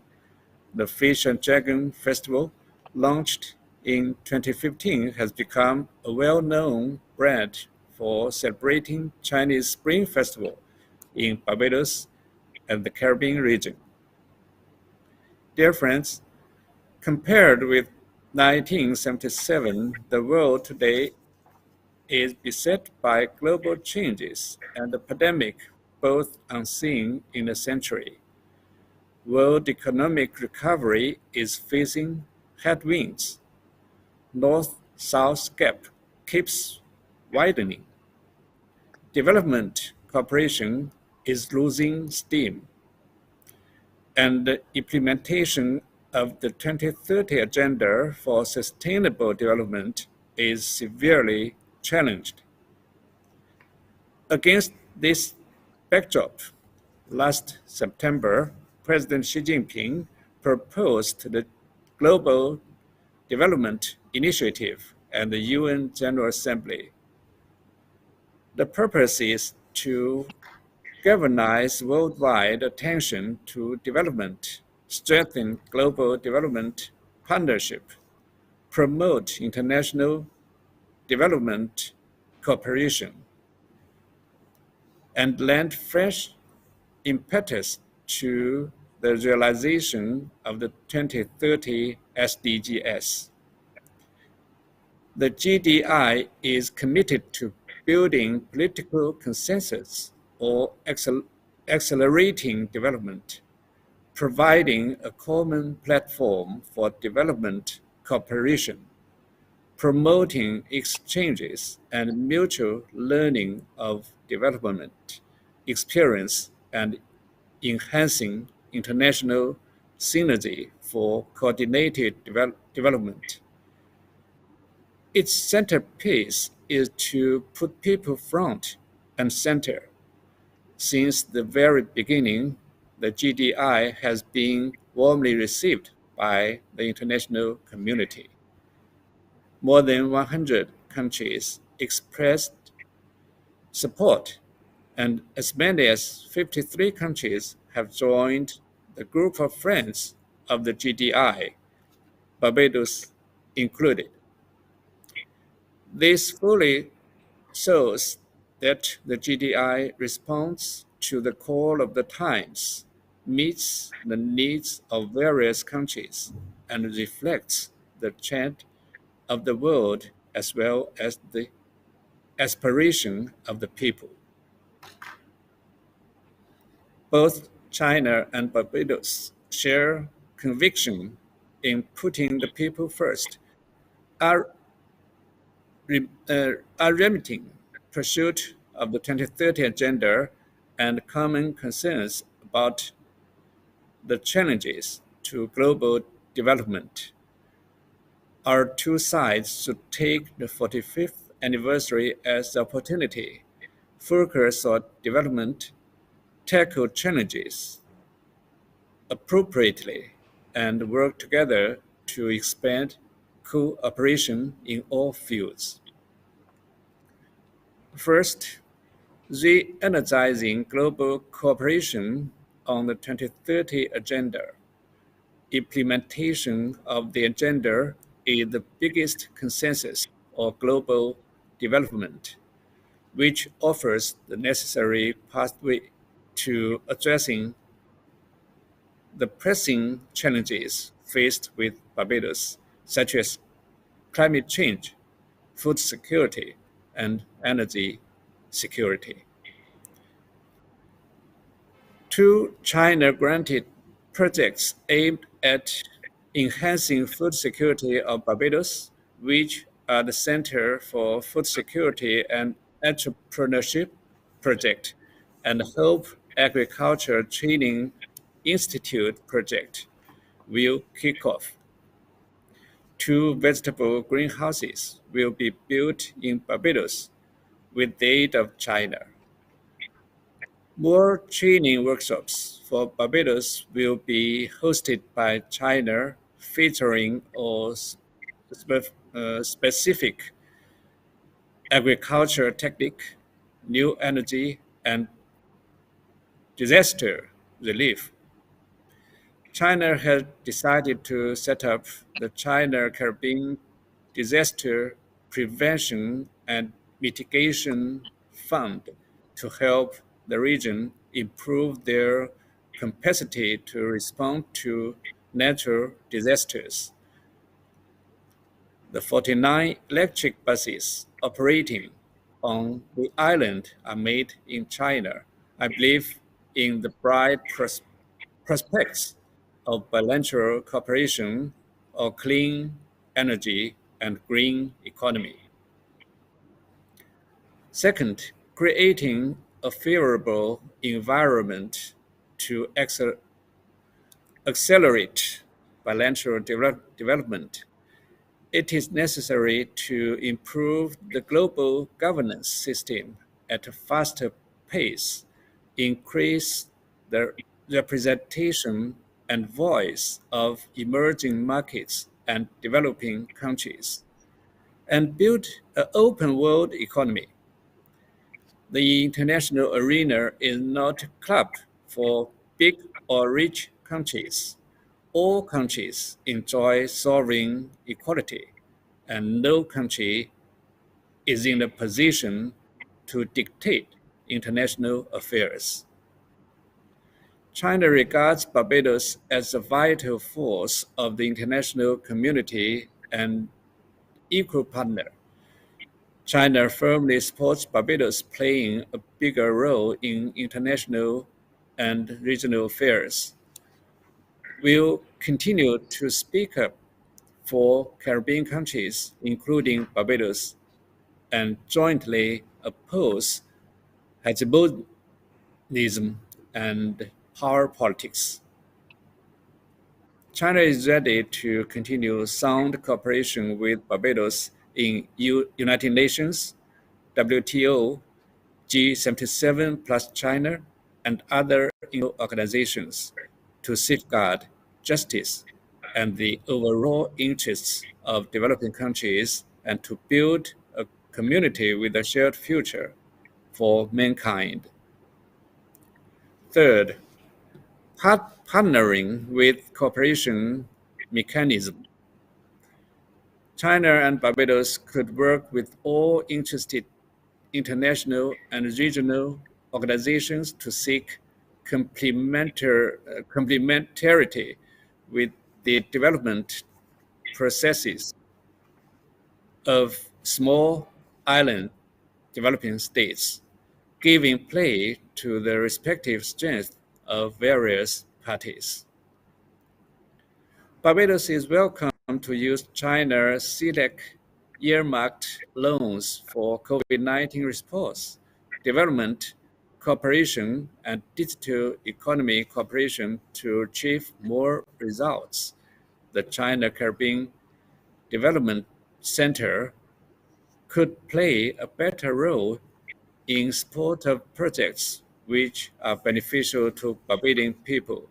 The Fish and Dragon Festival, launched in 2015, has become a well-known brand for celebrating Chinese Spring Festival in Barbados and the Caribbean region. Dear friends, compared with 1977, the world today is beset by global changes and a pandemic, both unseen in a century. World economic recovery is facing headwinds. North-South gap keeps widening. Development cooperation is losing steam, and the implementation of the 2030 Agenda for Sustainable Development is severely challenged. Against this backdrop, last September, President Xi Jinping proposed the Global Development Initiative at the UN General Assembly. The purpose is to galvanize worldwide attention to development, strengthen global development partnership, promote international development cooperation, and lend fresh impetus to the realization of the 2030 SDGs. The GDI is committed to building political consensus or accelerating development, providing a common platform for development cooperation, promoting exchanges and mutual learning of development experience, and enhancing international synergy for coordinated development. Its centerpiece is to put people front and center. Since the very beginning, the GDI has been warmly received by the international community. More than 100 countries expressed support, and as many as 53 countries have joined the group of friends of the GDI, Barbados included. This fully shows that the GDI responds to the call of the times, meets the needs of various countries, and reflects the trend of the world as well as the aspiration of the people. Both China and Barbados share conviction in putting the people first, are remitting pursuit of the 2030 agenda and common concerns about the challenges to global development. Our two sides should take the 45th anniversary as the opportunity, focus on development, tackle challenges appropriately, and work together to expand cooperation in all fields. First, re-energizing global cooperation on the 2030 agenda. Implementation of the agenda is the biggest consensus of global development, which offers the necessary pathway to addressing the pressing challenges faced with Barbados, such as climate change, food security, and energy security. Two China-granted projects aimed at enhancing food security of Barbados, which are the Center for Food Security and Entrepreneurship Project and Hope Agriculture Training Institute project, will kick off. Two vegetable greenhouses will be built in Barbados with the aid of China. More training workshops for Barbados will be hosted by China, featuring specific agriculture technique, new energy, and disaster relief. China has decided to set up the China Caribbean Disaster Prevention and Mitigation Fund to help the region improve their capacity to respond to natural disasters. The 49 electric buses operating on the island are made in China. I believe in the bright prospects of bilateral cooperation of clean energy and green economy. Second, creating a favorable environment to accelerate bilateral development. It is necessary to improve the global governance system at a faster pace, increase the representation and voice of emerging markets and developing countries, and build an open world economy. The international arena is not a club for big or rich countries. All countries enjoy sovereign equality, and no country is in a position to dictate international affairs. China regards Barbados as a vital force of the international community and equal partner. China firmly supports Barbados playing a bigger role in international and regional affairs. We'll continue to speak up for Caribbean countries, including Barbados, and jointly oppose hegemonyism and power politics. China is ready to continue sound cooperation with Barbados in United Nations, WTO, G77 plus China, and other organizations to safeguard justice and the overall interests of developing countries and to build a community with a shared future for mankind. Third, partnering with cooperation mechanism. China and Barbados could work with all interested international and regional organizations to seek complementarity with the development processes of small island developing states, giving play to the respective strengths of various parties. Barbados is welcome to use China's CELAC earmarked loans for COVID-19 response, development cooperation, and digital economy cooperation to achieve more results. The China Caribbean Development Center could play a better role in support of projects which are beneficial to Barbadian people.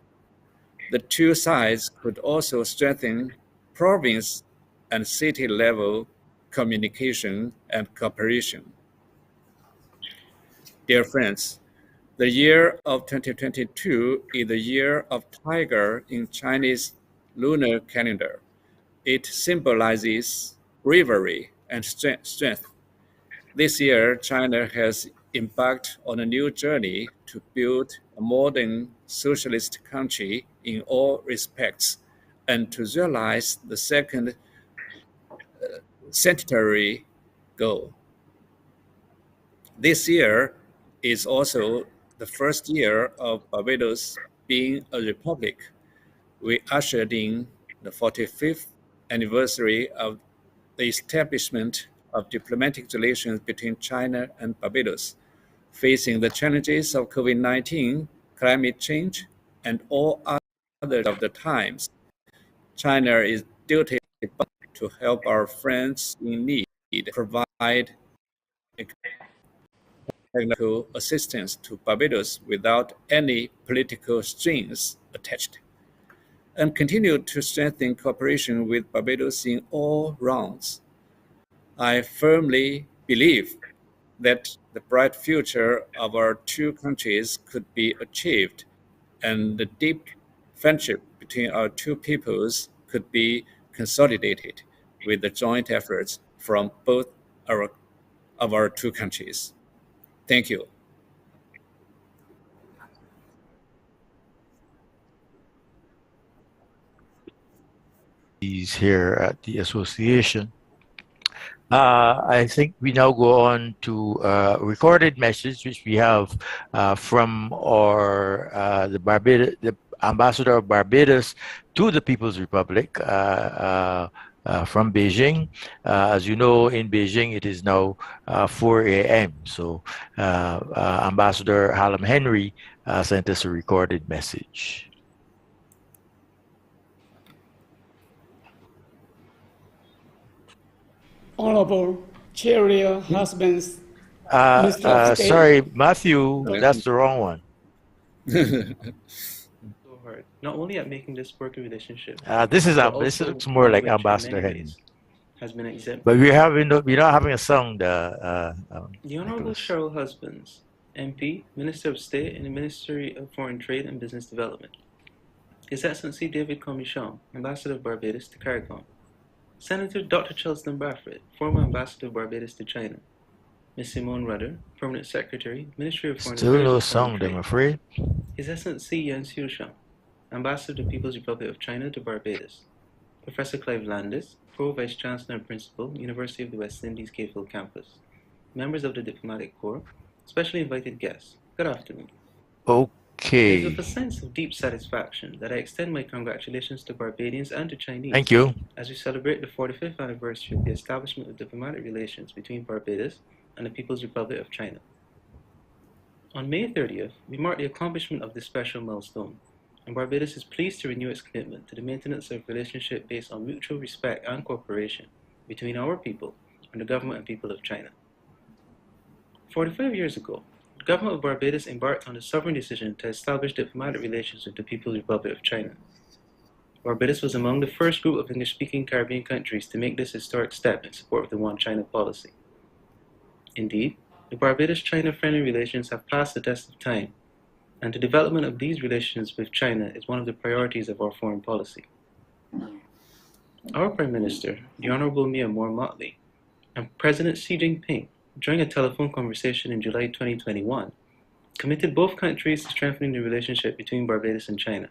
The two sides could also strengthen province and city level communication and cooperation. Dear friends, the year of 2022 is the year of Tiger in Chinese lunar calendar. It symbolizes bravery and strength. This year, China has embarked on a new journey to build a modern socialist country in all respects and to realize the second centenary goal. This year is also the first year of Barbados being a republic. We ushered in the 45th anniversary of the establishment of diplomatic relations between China and Barbados, facing the challenges of COVID-19, climate change, and all others of the times. China is duty bound to help our friends in need, provide technical assistance to Barbados without any political strings attached, and continue to strengthen cooperation with Barbados in all rounds. I firmly believe that the bright future of our two countries could be achieved and the deep friendship between our two peoples could be consolidated with the joint efforts from both of our two countries. Thank you. He's here at the association. I think we now go on to a recorded message which we have from the ambassador of Barbados to the People's Republic from Beijing. As you know, in Beijing it is now 4 a.m. So Ambassador Hallam Henry sent us a recorded message. Honorable Cheerio husbands, Minister of State. Sorry, Matthew, that's the wrong one. So hard, not only at making this working relationship. This looks more like Ambassador Henry. Has been exempt. But we're not having a song. The Honorable Cheryl Husbands, MP, Minister of State in the Ministry of Foreign Trade and Business Development. His Excellency David Comichon, Ambassador of Barbados to CARICOM. Senator Dr. Chelston Bradford, former Ambassador of Barbados to China. Ms. Simone Rudder, Permanent Secretary, Ministry of Foreign Still Affairs no and Foreign sound, I'm Trade. afraid. His Excellency Yan Xiushang, Ambassador to the People's Republic of China to Barbados. Professor Clive Landis, Pro Vice Chancellor and Principal, University of the West Indies, Cayfield Campus. Members of the Diplomatic Corps, specially invited guests, good afternoon. It is with Okay. a sense of deep satisfaction that I extend my congratulations to Barbadians and to Chinese. Thank you. As we celebrate the 45th anniversary of the establishment of diplomatic relations between Barbados and the People's Republic of China. On May 30th, we mark the accomplishment of this special milestone, and Barbados is pleased to renew its commitment to the maintenance of a relationship based on mutual respect and cooperation between our people and the government and people of China. 45 years ago, the government of Barbados embarked on the sovereign decision to establish diplomatic relations with the People's Republic of China. Barbados was among the first group of English-speaking Caribbean countries to make this historic step in support of the One China policy. Indeed, the Barbados-China friendly relations have passed the test of time, and the development of these relations with China is one of the priorities of our foreign policy. Our Prime Minister, the Honorable Mia Moore-Motley, and President Xi Jinping, during a telephone conversation in July 2021, committed both countries to strengthening the relationship between Barbados and China.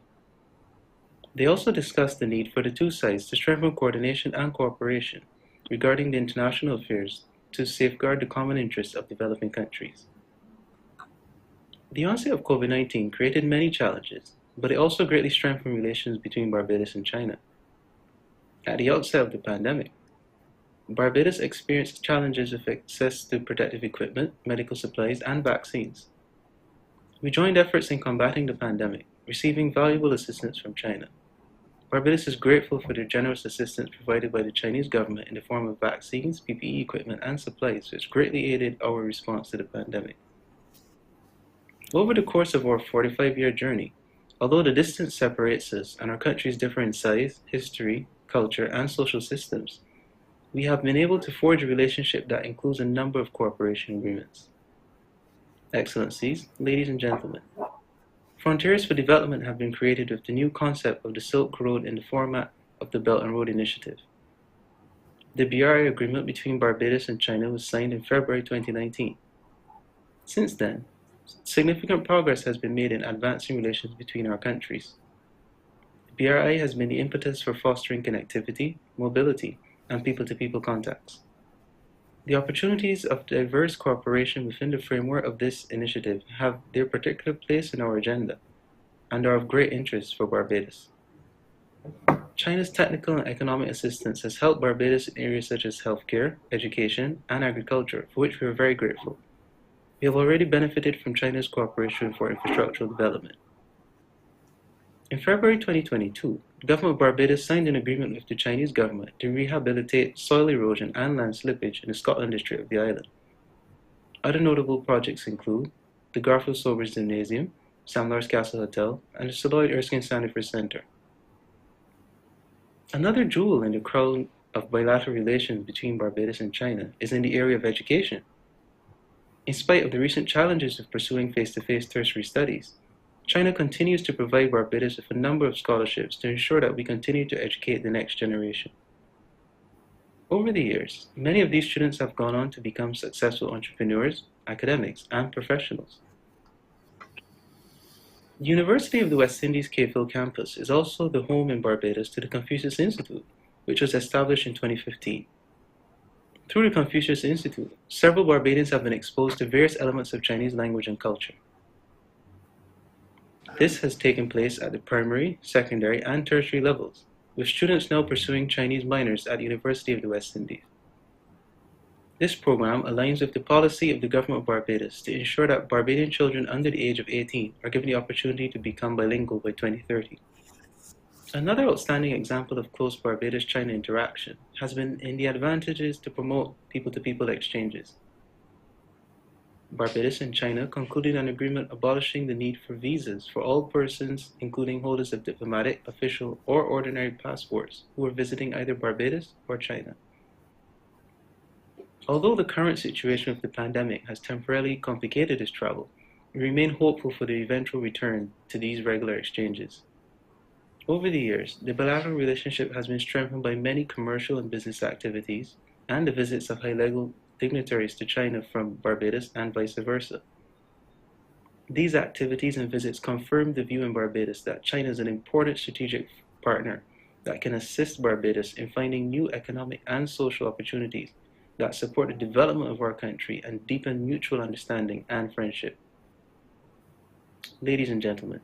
They also discussed the need for the two sides to strengthen coordination and cooperation regarding the international affairs to safeguard the common interests of developing countries. The onset of COVID-19 created many challenges, but it also greatly strengthened relations between Barbados and China. At the outset of the pandemic, Barbados experienced challenges with access to protective equipment, medical supplies, and vaccines. We joined efforts in combating the pandemic, receiving valuable assistance from China. Barbados is grateful for the generous assistance provided by the Chinese government in the form of vaccines, PPE equipment, and supplies, which greatly aided our response to the pandemic. Over the course of our 45-year journey, although the distance separates us and our countries differ in size, history, culture, and social systems, we have been able to forge a relationship that includes a number of cooperation agreements. Excellencies, ladies and gentlemen, frontiers for development have been created with the new concept of the Silk Road in the format of the Belt and Road Initiative. The BRI agreement between Barbados and China was signed in February 2019. Since then, significant progress has been made in advancing relations between our countries. The BRI has been the impetus for fostering connectivity, mobility, and people-to-people contacts. The opportunities of diverse cooperation within the framework of this initiative have their particular place in our agenda and are of great interest for Barbados. China's technical and economic assistance has helped Barbados in areas such as healthcare, education, and agriculture, for which we are very grateful. We have already benefited from China's cooperation for infrastructural development. In February 2022, the government of Barbados signed an agreement with the Chinese government to rehabilitate soil erosion and land slippage in the Scotland district of the island. Other notable projects include the Garfield Sobers Gymnasium, Sam Lars Castle Hotel, and the Sir Lloyd Erskine Sandifer Centre. Another jewel in the crown of bilateral relations between Barbados and China is in the area of education. In spite of the recent challenges of pursuing face-to-face tertiary studies, China continues to provide Barbados with a number of scholarships to ensure that we continue to educate the next generation. Over the years, many of these students have gone on to become successful entrepreneurs, academics, and professionals. The University of the West Indies Cayfield campus is also the home in Barbados to the Confucius Institute, which was established in 2015. Through the Confucius Institute, several Barbadians have been exposed to various elements of Chinese language and culture. This has taken place at the primary, secondary, and tertiary levels, with students now pursuing Chinese minors at the University of the West Indies. This program aligns with the policy of the government of Barbados to ensure that Barbadian children under the age of 18 are given the opportunity to become bilingual by 2030. Another outstanding example of close Barbados-China interaction has been in the advantages to promote people-to-people exchanges. Barbados and China concluded an agreement abolishing the need for visas for all persons, including holders of diplomatic, official, or ordinary passports who are visiting either Barbados or China. Although the current situation with the pandemic has temporarily complicated this travel, we remain hopeful for the eventual return to these regular exchanges. Over the years, the bilateral relationship has been strengthened by many commercial and business activities and the visits of high-level dignitaries to China from Barbados and vice versa. These activities and visits confirm the view in Barbados that China is an important strategic partner that can assist Barbados in finding new economic and social opportunities that support the development of our country and deepen mutual understanding and friendship. Ladies and gentlemen,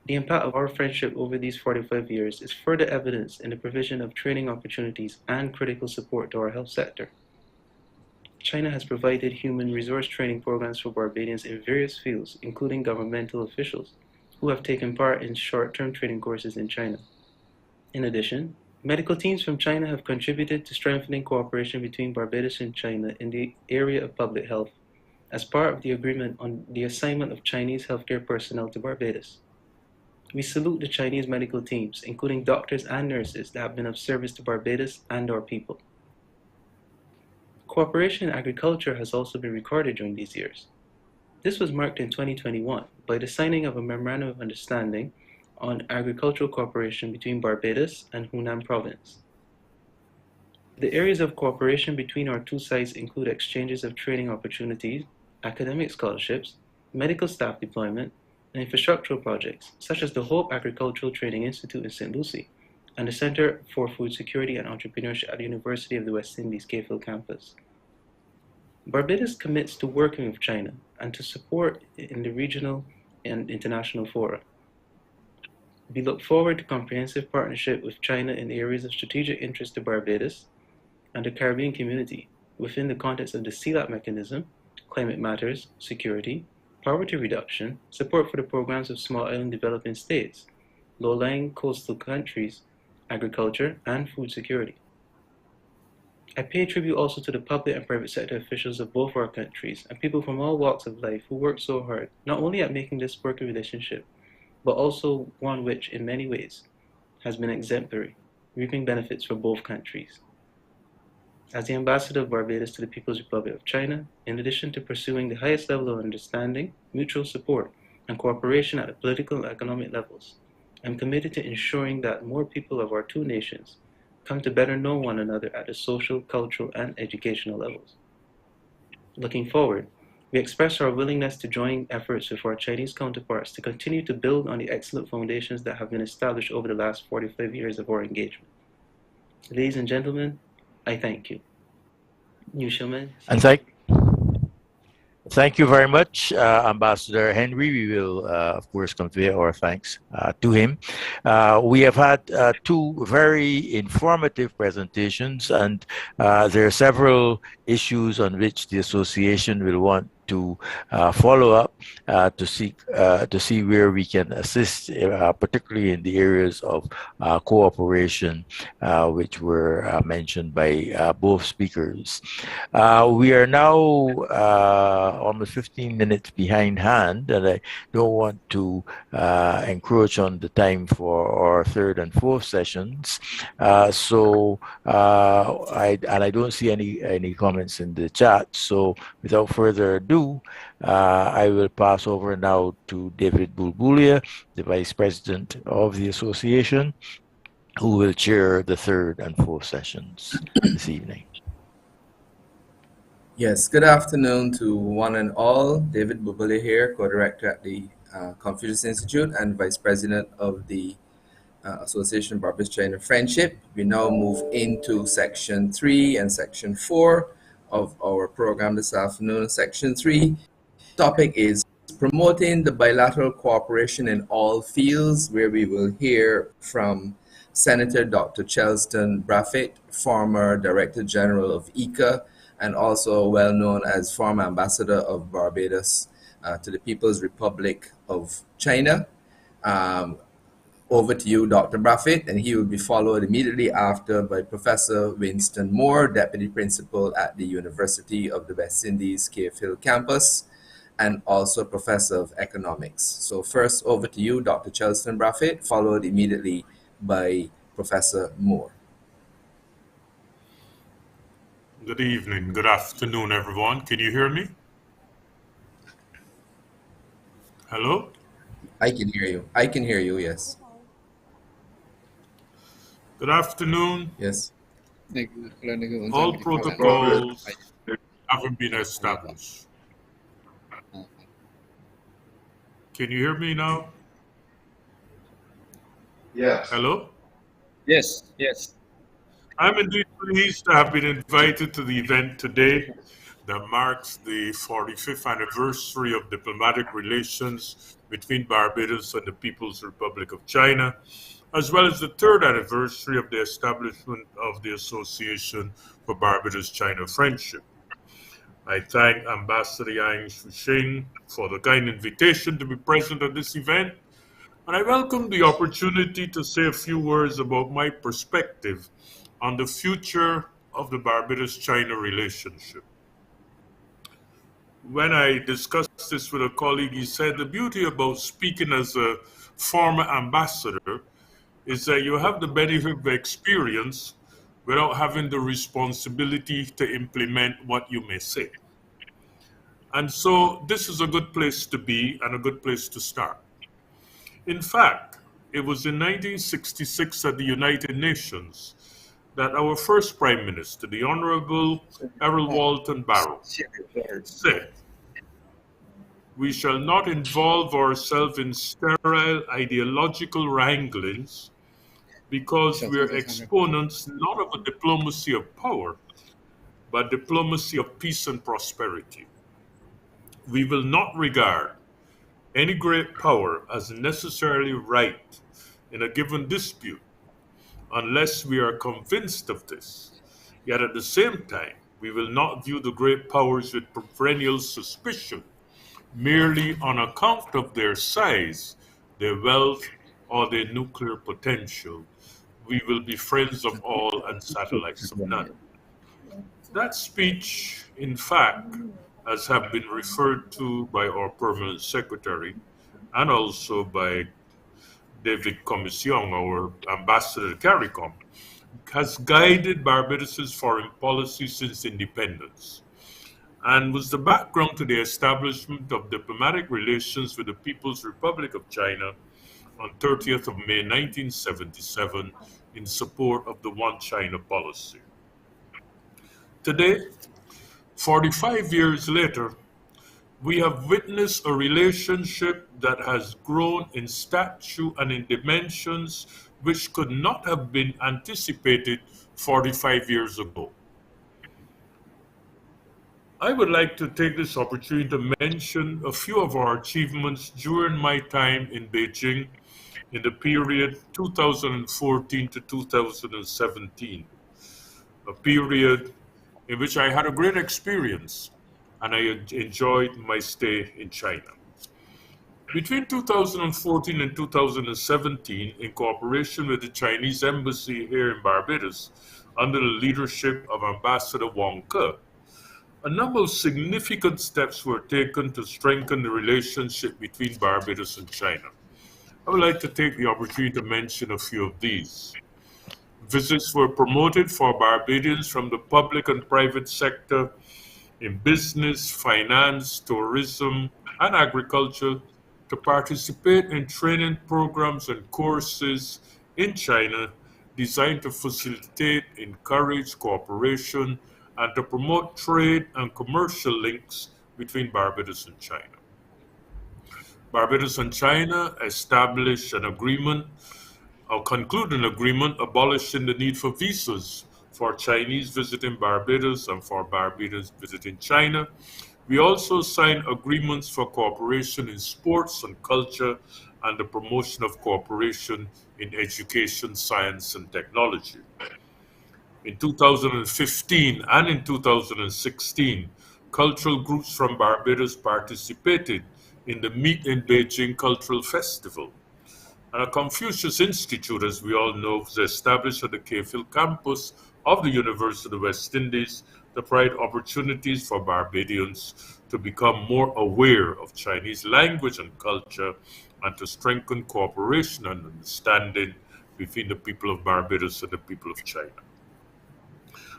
the impact of our friendship over these 45 years is further evidenced in the provision of training opportunities and critical support to our health sector. China has provided human resource training programs for Barbadians in various fields, including governmental officials, who have taken part in short-term training courses in China. In addition, medical teams from China have contributed to strengthening cooperation between Barbados and China in the area of public health, as part of the agreement on the assignment of Chinese healthcare personnel to Barbados. We salute the Chinese medical teams, including doctors and nurses, that have been of service to Barbados and our people. Cooperation in agriculture has also been recorded during these years. This was marked in 2021 by the signing of a Memorandum of Understanding on agricultural cooperation between Barbados and Hunan Province. The areas of cooperation between our two sides include exchanges of training opportunities, academic scholarships, medical staff deployment, and infrastructural projects, such as the Hope Agricultural Training Institute in St. Lucie and the Center for Food Security and Entrepreneurship at the University of the West Indies Cayfield campus. Barbados commits to working with China and to support in the regional and international fora. We look forward to comprehensive partnership with China in areas of strategic interest to Barbados and the Caribbean community within the context of the CELAP mechanism, climate matters, security, poverty reduction, support for the programs of small island developing states, low-lying coastal countries, agriculture, and food security. I pay tribute also to the public and private sector officials of both our countries and people from all walks of life who work so hard, not only at making this working relationship, but also one which, in many ways, has been exemplary, reaping benefits for both countries. As the ambassador of Barbados to the People's Republic of China, in addition to pursuing the highest level of understanding, mutual support, and cooperation at the political and economic levels, I'm committed to ensuring that more people of our two nations come to better know one another at the social, cultural, and educational levels. Looking forward, we express our willingness to join efforts with our Chinese counterparts to continue to build on the excellent foundations that have been established over the last 45 years of our engagement. Ladies and gentlemen, I thank you. And thank you very much, Ambassador Henry. We will, of course, convey our thanks to him. We have had two very informative presentations, and there are several issues on which the association will want to follow up to see where we can assist, particularly in the areas of cooperation, which were mentioned by both speakers. We are now almost 15 minutes behind, and I don't want to encroach on the time for our third and fourth sessions. I don't see any comments in the chat. So without further ado, I will pass over now to David Bulbulia, the Vice President of the Association, who will chair the third and fourth sessions this evening. Yes, good afternoon to one and all. David Bulbulia here, co-director at the Confucius Institute and Vice President of the Association Barbados-China Friendship. We now move into Section 3 and Section 4 of our program this afternoon. Section 3 topic is promoting the bilateral cooperation in all fields, where we will hear from Senator Dr. Chelston Brafitt, former Director General of ICA, and also well known as former Ambassador of Barbados to the People's Republic of China. Over to you, Dr. Brafitt, and he will be followed immediately after by Professor Winston Moore, Deputy Principal at the University of the West Indies Cayfield campus, and also Professor of Economics. So first, over to you, Dr. Chelston Brafitt, followed immediately by Professor Moore. Good evening, good afternoon, everyone. Can you hear me? Hello? I can hear you. I can hear you, yes. Good afternoon. Yes. All protocols haven't been established. Can you hear me now? Yes. Hello? Yes, yes. I'm indeed pleased to have been invited to the event today that marks the 45th anniversary of diplomatic relations between Barbados and the People's Republic of China, as well as the third anniversary of the establishment of the Association for Barbados-China Friendship. I thank Ambassador Yang Shusheng for the kind invitation to be present at this event, and I welcome the opportunity to say a few words about my perspective on the future of the Barbados-China relationship. When I discussed this with a colleague, he said the beauty about speaking as a former ambassador is that you have the benefit of experience without having the responsibility to implement what you may say. And so this is a good place to be and a good place to start. In fact, it was in 1966 at the United Nations that our first Prime Minister, the Honorable Errol Walton Barrow, said, "We shall not involve ourselves in sterile ideological wranglings because we are exponents not of a diplomacy of power, but diplomacy of peace and prosperity. We will not regard any great power as necessarily right in a given dispute unless we are convinced of this. Yet at the same time, we will not view the great powers with perennial suspicion merely on account of their size, their wealth, or their nuclear potential. We will be friends of all and satellites of none." That speech, in fact, as have been referred to by our permanent secretary and also by David Commission, our ambassador to CARICOM, has guided Barbados' foreign policy since independence and was the background to the establishment of diplomatic relations with the People's Republic of China on 30th of May 1977 in support of the One China policy. Today, 45 years later, we have witnessed a relationship that has grown in stature and in dimensions which could not have been anticipated 45 years ago. I would like to take this opportunity to mention a few of our achievements during my time in Beijing in the period 2014 to 2017, a period in which I had a great experience and I enjoyed my stay in China. Between 2014 and 2017, in cooperation with the Chinese embassy here in Barbados, under the leadership of Ambassador Wong Ke, a number of significant steps were taken to strengthen the relationship between Barbados and China. I would like to take the opportunity to mention a few of these. Visits were promoted for Barbadians from the public and private sector in business, finance, tourism, and agriculture to participate in training programs and courses in China designed to facilitate, encourage cooperation, and to promote trade and commercial links between Barbados and China. Barbados and China established an agreement or concluded an agreement abolishing the need for visas for Chinese visiting Barbados and for Barbadians visiting China. We also signed agreements for cooperation in sports and culture and the promotion of cooperation in education, science, and technology. In 2015 and in 2016, cultural groups from Barbados participated in the Meet in Beijing Cultural Festival. And a Confucius Institute, as we all know, was established at the Cayfield campus of the University of the West Indies to provide opportunities for Barbadians to become more aware of Chinese language and culture and to strengthen cooperation and understanding between the people of Barbados and the people of China.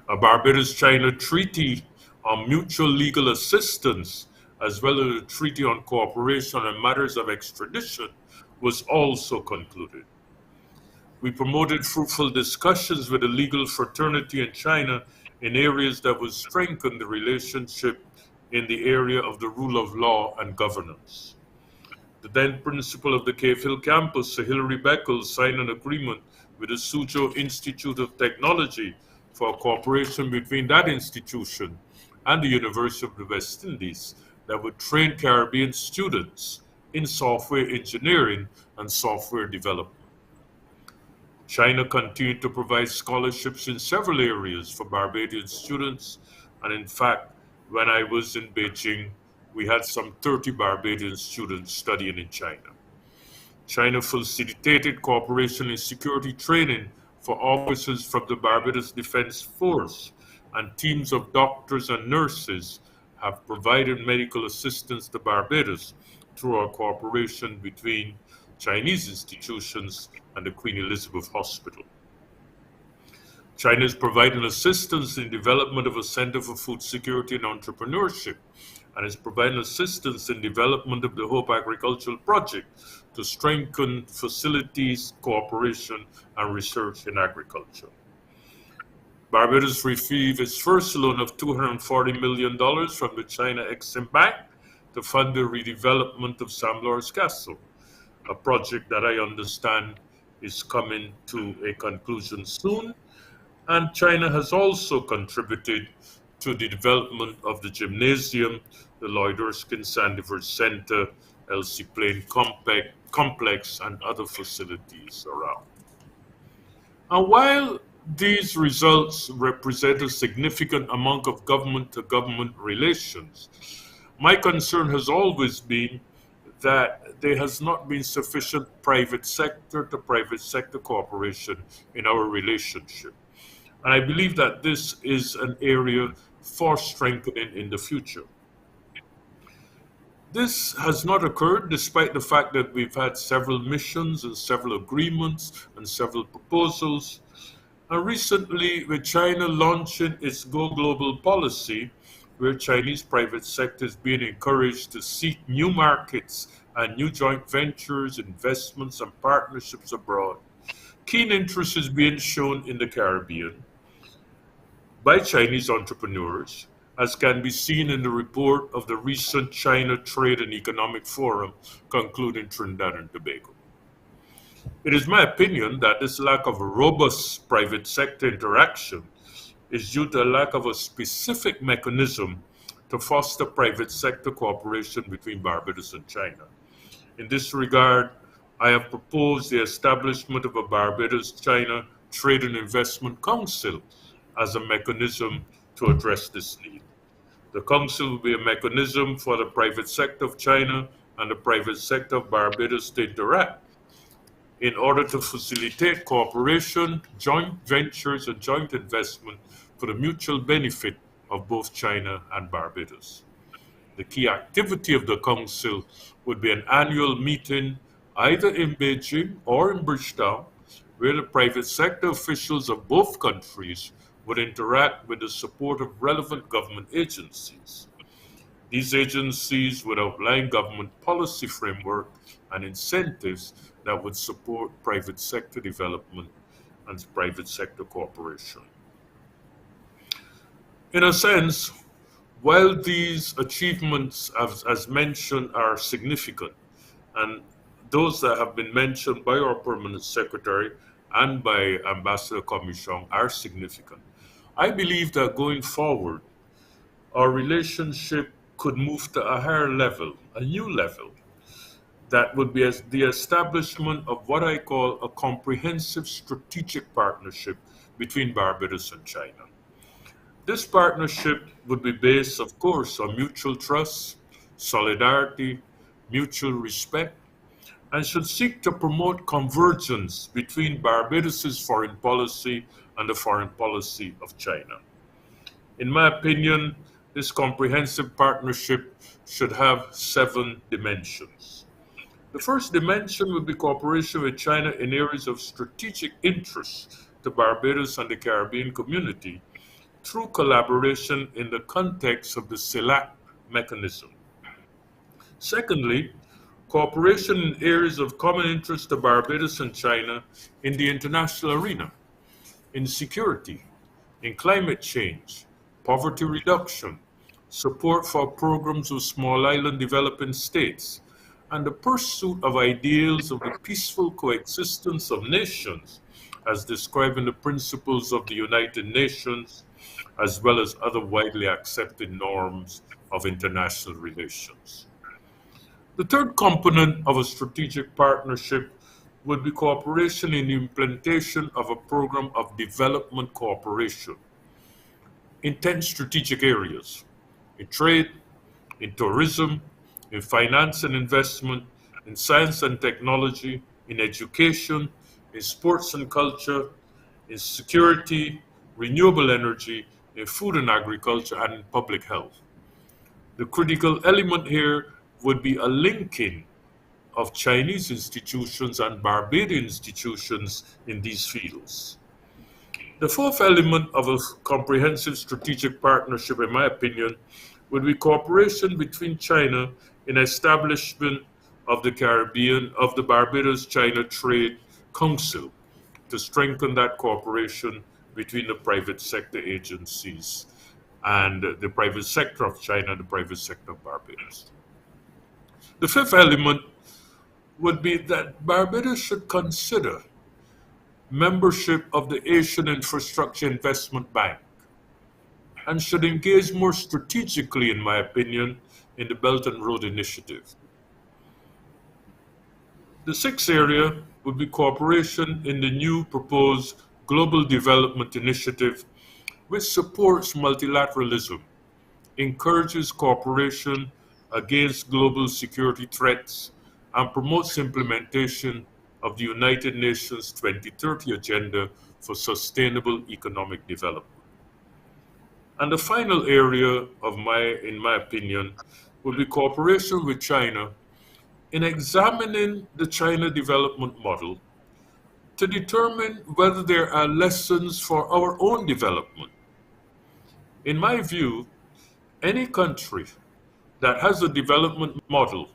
A Barbados-China Treaty on Mutual Legal Assistance, as well as a Treaty on Cooperation on Matters of Extradition, was also concluded. We promoted fruitful discussions with the legal fraternity in China in areas that would strengthen the relationship in the area of the rule of law and governance. The then principal of the Cave Hill campus, Sir Hilary Beckles, signed an agreement with the Suzhou Institute of Technology for cooperation between that institution and the University of the West Indies that would train Caribbean students in software engineering and software development. China continued to provide scholarships in several areas for Barbadian students, and in fact, when I was in Beijing, we had some 30 Barbadian students studying in China. China facilitated cooperation in security training for officers from the Barbados Defense Force, and teams of doctors and nurses have provided medical assistance to Barbados through our cooperation between Chinese institutions and the Queen Elizabeth Hospital. China is providing assistance in development of a Center for Food Security and Entrepreneurship, and is providing assistance in development of the Hope Agricultural Project to strengthen facilities, cooperation, and research in agriculture. Barbados received its first loan of $240 million from the China Exim Bank to fund the redevelopment of Sam Lawrence Castle, a project that I understand is coming to a conclusion soon. And China has also contributed to the development of the gymnasium, the Lloyd Erskine Sandifer Center, Elsie Plain Complex, and other facilities around. And while these results represent a significant amount of government-to-government relations, my concern has always been that there has not been sufficient private sector-to-private sector cooperation in our relationship. And I believe that this is an area for strengthening in the future. This has not occurred despite the fact that we've had several missions and several agreements and several proposals. And recently, with China launching its Go Global policy, where Chinese private sector is being encouraged to seek new markets and new joint ventures, investments, and partnerships abroad, keen interest is being shown in the Caribbean by Chinese entrepreneurs, as can be seen in the report of the recent China Trade and Economic Forum concluding Trinidad and Tobago. It is my opinion that this lack of a robust private sector interaction is due to a lack of a specific mechanism to foster private sector cooperation between Barbados and China. In this regard, I have proposed the establishment of a Barbados-China Trade and Investment Council as a mechanism to address this need. The Council will be a mechanism for the private sector of China and the private sector of Barbados to interact in order to facilitate cooperation, joint ventures, and joint investment for the mutual benefit of both China and Barbados. The key activity of the Council would be an annual meeting either in Beijing or in Bridgetown, where the private sector officials of both countries would interact with the support of relevant government agencies. These agencies would outline government policy framework and incentives that would support private sector development and private sector cooperation. In a sense, while these achievements, as mentioned, are significant, and those that have been mentioned by our Permanent Secretary and by Ambassador Commichon are significant, I believe that going forward, our relationship could move to a higher level, a new level, that would be the establishment of what I call a comprehensive strategic partnership between Barbados and China. This partnership would be based, of course, on mutual trust, solidarity, mutual respect, and should seek to promote convergence between Barbados's foreign policy and the foreign policy of China. In my opinion, this comprehensive partnership should have 7 dimensions. The first dimension would be cooperation with China in areas of strategic interest to Barbados and the Caribbean community through collaboration in the context of the CELAC mechanism. Secondly, cooperation in areas of common interest to Barbados and China in the international arena, in security, in climate change, poverty reduction, support for programs of small island developing states, and the pursuit of ideals of the peaceful coexistence of nations as described in the principles of the United Nations, as well as other widely accepted norms of international relations. The third component of a strategic partnership would be cooperation in the implementation of a program of development cooperation in 10 strategic areas: in trade, in tourism, in finance and investment, in science and technology, in education, in sports and culture, in security, renewable energy, in food and agriculture, and in public health. The critical element here would be a linking of Chinese institutions and Barbadian institutions in these fields. The fourth element of a comprehensive strategic partnership, in my opinion, would be cooperation between China in establishment of the Barbados-China Trade Council to strengthen that cooperation between the private sector agencies and the private sector of China and the private sector of Barbados. The fifth element would be that Barbados should consider membership of the Asian Infrastructure Investment Bank and should engage more strategically, in my opinion, in the Belt and Road Initiative. The sixth area would be cooperation in the new proposed Global Development Initiative, which supports multilateralism, encourages cooperation against global security threats, and promotes implementation of the United Nations 2030 Agenda for Sustainable Economic Development. And the final area in my opinion, would be cooperation with China in examining the China development model to determine whether there are lessons for our own development. In my view, any country that has a development model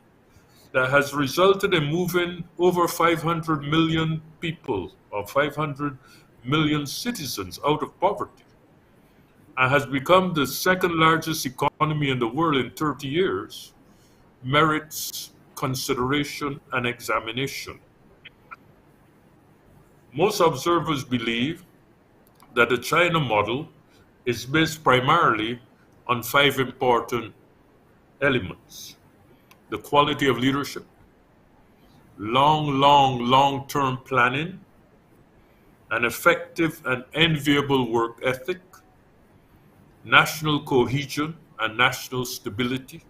that has resulted in moving over 500 million people or 500 million citizens out of poverty and has become the second largest economy in the world in 30 years merits consideration and examination. Most observers believe that the China model is based primarily on 5 important elements: the quality of leadership, long-term planning, an effective and enviable work ethic, national cohesion and national stability,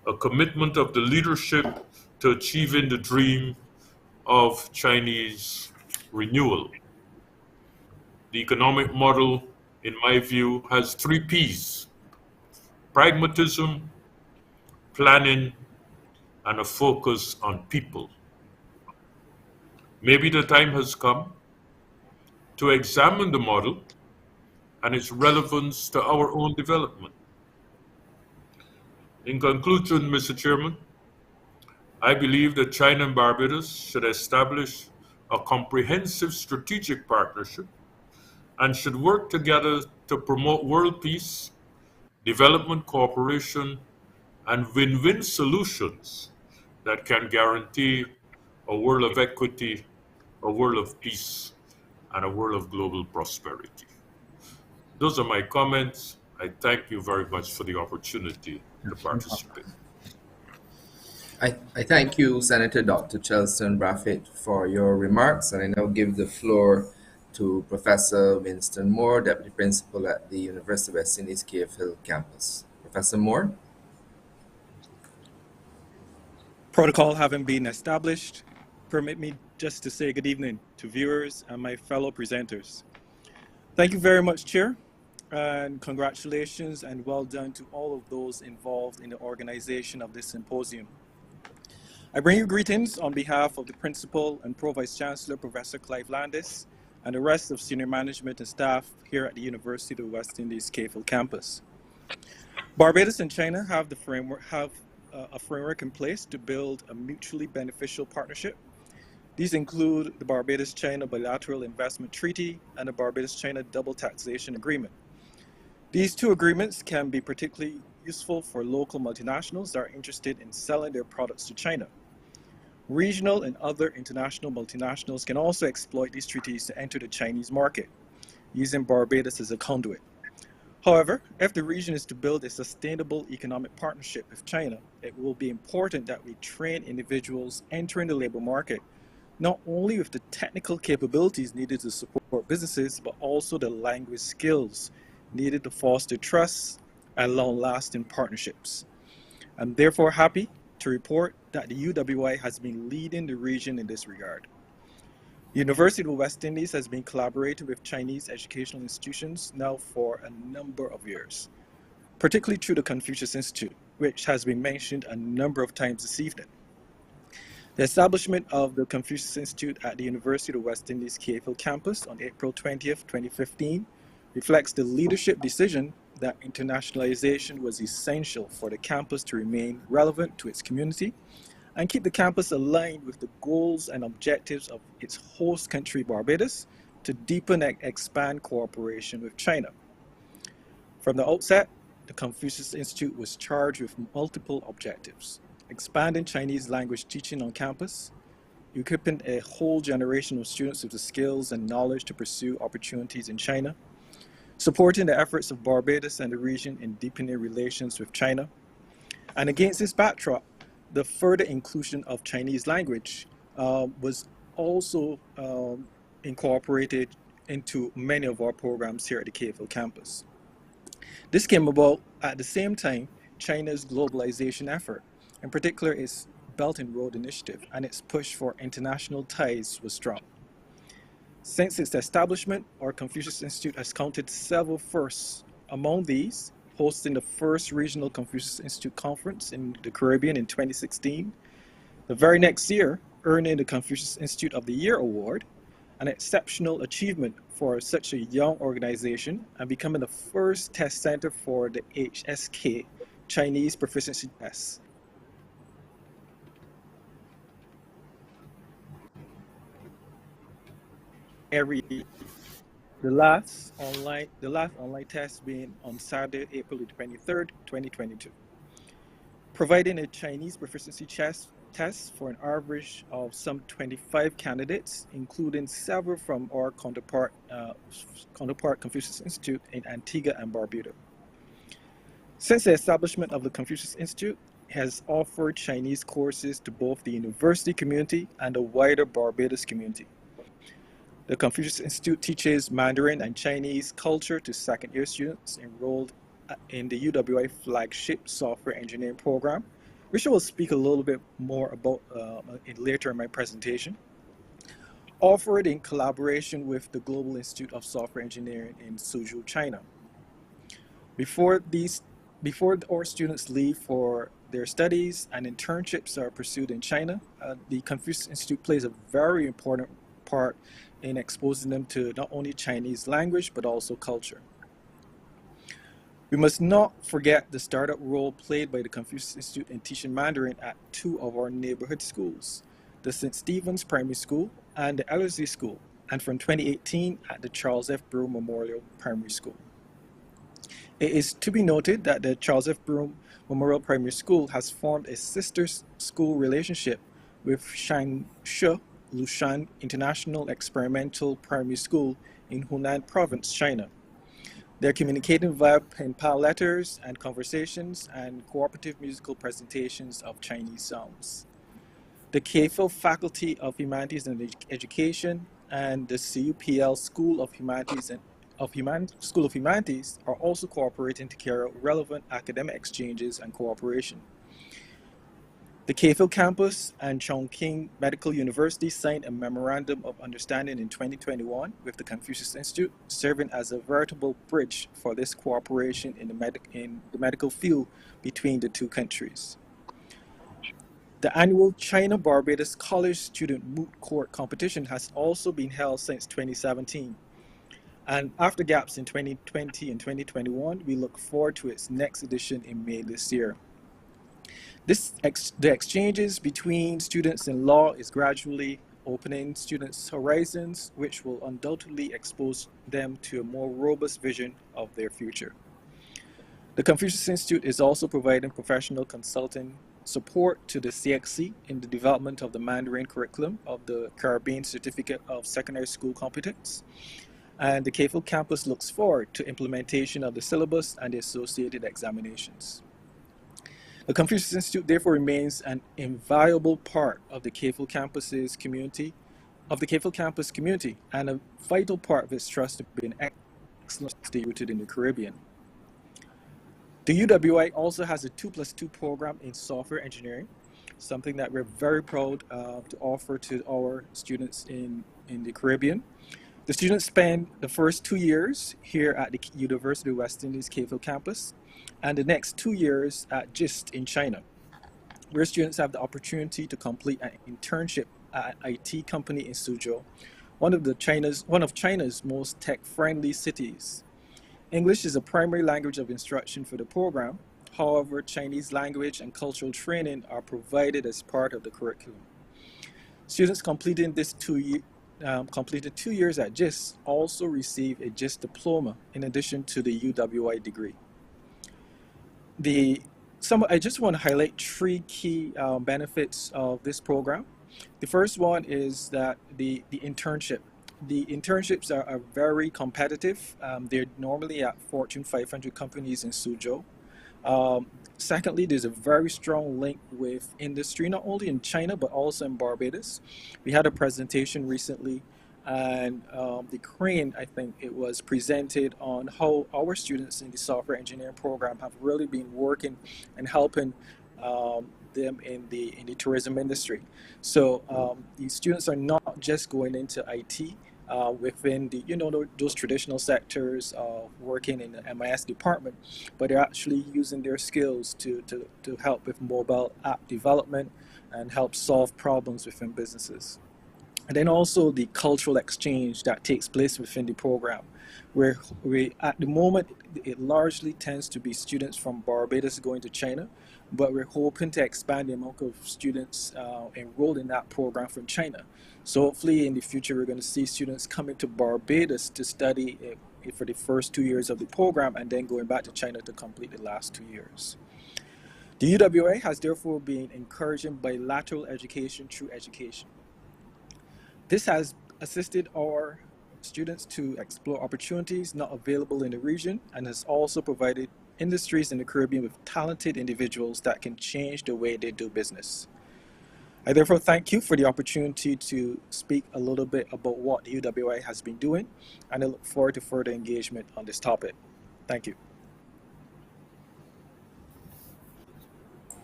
a commitment of the leadership to achieving the dream of Chinese renewal. The economic model, in my view, has 3 Ps: pragmatism, planning, and a focus on people. Maybe the time has come to examine the model and its relevance to our own development. In conclusion, Mr. Chairman, I believe that China and Barbados should establish a comprehensive strategic partnership and should work together to promote world peace, development cooperation, and win-win solutions that can guarantee a world of equity, a world of peace, and a world of global prosperity. Those are my comments. I thank you very much for the opportunity to participate. I thank you, Senator Dr. Chelston Brafitt, for your remarks, and I now give the floor to Professor Winston Moore, Deputy Principal at the University of West Indies Cave Hill campus. Professor Moore. Protocol having been established, permit me just to say good evening to viewers and my fellow presenters. Thank you very much, Chair, and congratulations and well done to all of those involved in the organization of this symposium. I bring you greetings on behalf of the Principal and Pro-Vice Chancellor, Professor Clive Landis, and the rest of senior management and staff here at the University of the West Indies Cave Hill campus. Barbados and China have a framework in place to build a mutually beneficial partnership. These include the Barbados-China Bilateral Investment Treaty and the Barbados-China Double Taxation Agreement. These two agreements can be particularly useful for local multinationals that are interested in selling their products to China. Regional and other international multinationals can also exploit these treaties to enter the Chinese market, using Barbados as a conduit. However, if the region is to build a sustainable economic partnership with China, it will be important that we train individuals entering the labor market not only with the technical capabilities needed to support businesses, but also the language skills needed to foster trust and long-lasting partnerships. I'm therefore happy to report that the UWI has been leading the region in this regard. The University of the West Indies has been collaborating with Chinese educational institutions now for a number of years, particularly through the Confucius Institute, which has been mentioned a number of times this evening. The establishment of the Confucius Institute at the University of the West Indies KFL campus on April 20th, 2015 reflects the leadership decision that internationalization was essential for the campus to remain relevant to its community and keep the campus aligned with the goals and objectives of its host country, Barbados, to deepen and expand cooperation with China. From the outset, the Confucius Institute was charged with multiple objectives: expanding Chinese language teaching on campus, equipping a whole generation of students with the skills and knowledge to pursue opportunities in China, supporting the efforts of Barbados and the region in deepening relations with China. And against this backdrop, the further inclusion of Chinese language was also incorporated into many of our programs here at the KFL campus. This came about at the same time China's globalization effort, in particular its Belt and Road Initiative, and its push for international ties was strong. Since its establishment, our Confucius Institute has counted several firsts. Among these, hosting the first regional Confucius Institute conference in the Caribbean in 2016, the very next year, earning the Confucius Institute of the Year award, an exceptional achievement for such a young organization, and becoming the first test center for the HSK Chinese Proficiency Test. Every year. The last online test being on Saturday, April 23rd, 2022. Providing a Chinese proficiency test for an average of some 25 candidates, including several from our counterpart Confucius Institute in Antigua and Barbuda. Since the establishment of the Confucius Institute, it has offered Chinese courses to both the university community and the wider Barbados community. The Confucius Institute teaches Mandarin and Chinese culture to second-year students enrolled in the UWI flagship software engineering program, which I will speak a little bit more about later in my presentation. Offered in collaboration with the Global Institute of Software Engineering in Suzhou, China. Before our students leave for their studies and internships are pursued in China, the Confucius Institute plays a very important part in exposing them to not only Chinese language, but also culture. We must not forget the startup role played by the Confucius Institute in teaching Mandarin at two of our neighborhood schools, the St. Stephen's Primary School and the Ellerslie School, and from 2018 at the Charles F. Broome Memorial Primary School. It is to be noted that the Charles F. Broome Memorial Primary School has formed a sister school relationship with Shangshe Lushan International Experimental Primary School in Hunan Province, China. They're communicating via pen pal letters and conversations and cooperative musical presentations of Chinese songs. The KFL Faculty of Humanities and Education and the CUPL School of Humanities are also cooperating to carry out relevant academic exchanges and cooperation. The KFL campus and Chongqing Medical University signed a memorandum of understanding in 2021 with the Confucius Institute, serving as a veritable bridge for this cooperation in the medical field between the two countries. The annual China-Barbados College Student Moot Court competition has also been held since 2017. And after gaps in 2020 and 2021, we look forward to its next edition in May this year. The exchanges between students in law is gradually opening students' horizons, which will undoubtedly expose them to a more robust vision of their future. The Confucius Institute is also providing professional consulting support to the CXC in the development of the Mandarin curriculum of the Caribbean Certificate of Secondary School Competence. And the CAFL campus looks forward to implementation of the syllabus and the associated examinations. The Confucius Institute therefore remains an invaluable part of the CAFL campus community, and a vital part of its trust to be an excellent state rooted in the Caribbean. The UWI also has a 2+2 program in software engineering, something that we're very proud to offer to our students in the Caribbean. The students spend the first 2 years here at the University of West Indies CAFL campus, and the next 2 years at GIST in China, where students have the opportunity to complete an internship at an IT company in Suzhou, one of China's most tech-friendly cities. English is a primary language of instruction for the program. However, Chinese language and cultural training are provided as part of the curriculum. Students completing this completed 2 years at GIST also receive a GIST diploma in addition to the UWI degree. I just want to highlight 3 key benefits of this program. The first one is that the internship. The internships are very competitive. They're normally at Fortune 500 companies in Suzhou. Secondly, there's a very strong link with industry, not only in China, but also in Barbados. We had a presentation recently, and the crane, I think it was presented on how our students in the software engineering program have really been working and helping them in the tourism industry. So these students are not just going into IT within the those traditional sectors of working in the MIS department, but they're actually using their skills to help with mobile app development and help solve problems within businesses. And then also the cultural exchange that takes place within the program, where at the moment it largely tends to be students from Barbados going to China, but we're hoping to expand the amount of students enrolled in that program from China. So hopefully in the future we're going to see students coming to Barbados to study for the first 2 years of the program and then going back to China to complete the last 2 years. The UWA has therefore been encouraging bilateral education through education. This has assisted our students to explore opportunities not available in the region and has also provided industries in the Caribbean with talented individuals that can change the way they do business. I therefore thank you for the opportunity to speak a little bit about what the UWI has been doing, and I look forward to further engagement on this topic. Thank you.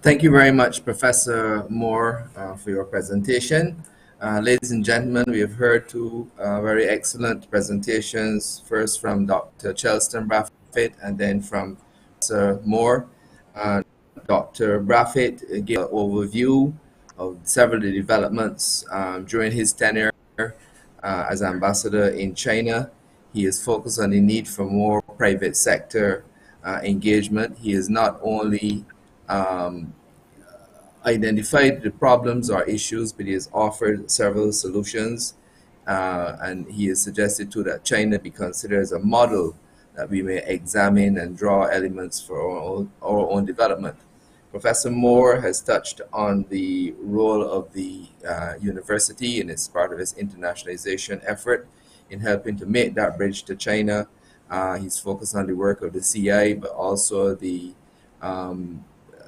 Thank you very much, Professor Moore, for your presentation. Ladies and gentlemen, we have heard 2 very excellent presentations, first from Dr. Chelston Braffett and then from Professor Moore. Dr. Braffett gave an overview of several of the developments during his tenure as ambassador in China. He is focused on the need for more private sector engagement. He has not only identified the problems or issues, but he has offered several solutions, and he has suggested too that China be considered as a model that we may examine and draw elements for our own development. Professor Moore has touched on the role of the university and it's part of his internationalization effort in helping to make that bridge to China. He's focused on the work of the CI, but also the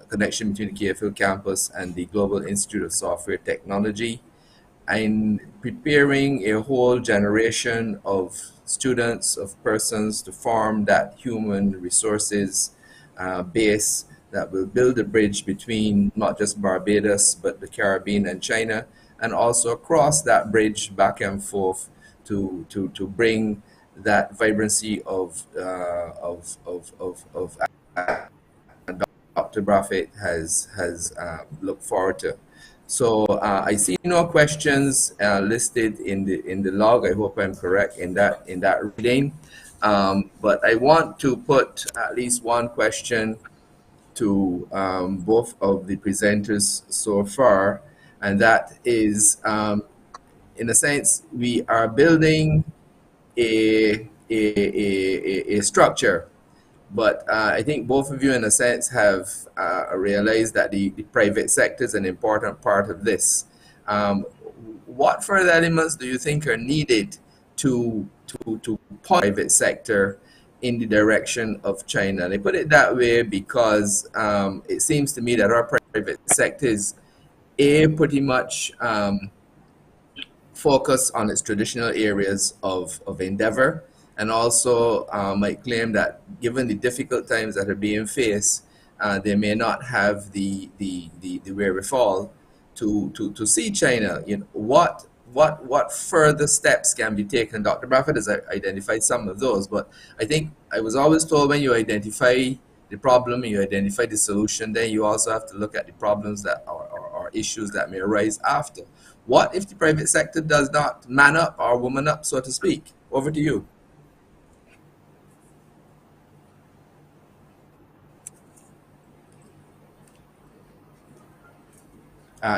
connection between the KFL campus and the Global Institute of Software Technology, and preparing a whole generation of students, of persons to form that human resources base that will build a bridge between not just Barbados, but the Caribbean and China, and also across that bridge back and forth to bring that vibrancy of Dr. Braffett has looked forward to. So I see no questions listed in the log. I hope I'm correct in that reading. But I want to put at least one question to both of the presenters so far, and that is, in a sense, we are building a structure. But I think both of you, in a sense, have realized that the private sector is an important part of this. What further elements do you think are needed to private sector in the direction of China? They put it that way because it seems to me that our private sector is pretty much focused on its traditional areas of endeavor, and also might claim that given the difficult times that are being faced, they may not have the wherewithal to see China. You know, what further steps can be taken? Dr. Bradford has identified some of those, but I think I was always told when you identify the problem and you identify the solution, then you also have to look at the problems that are issues that may arise after. What if the private sector does not man up or woman up, so to speak? Over to you.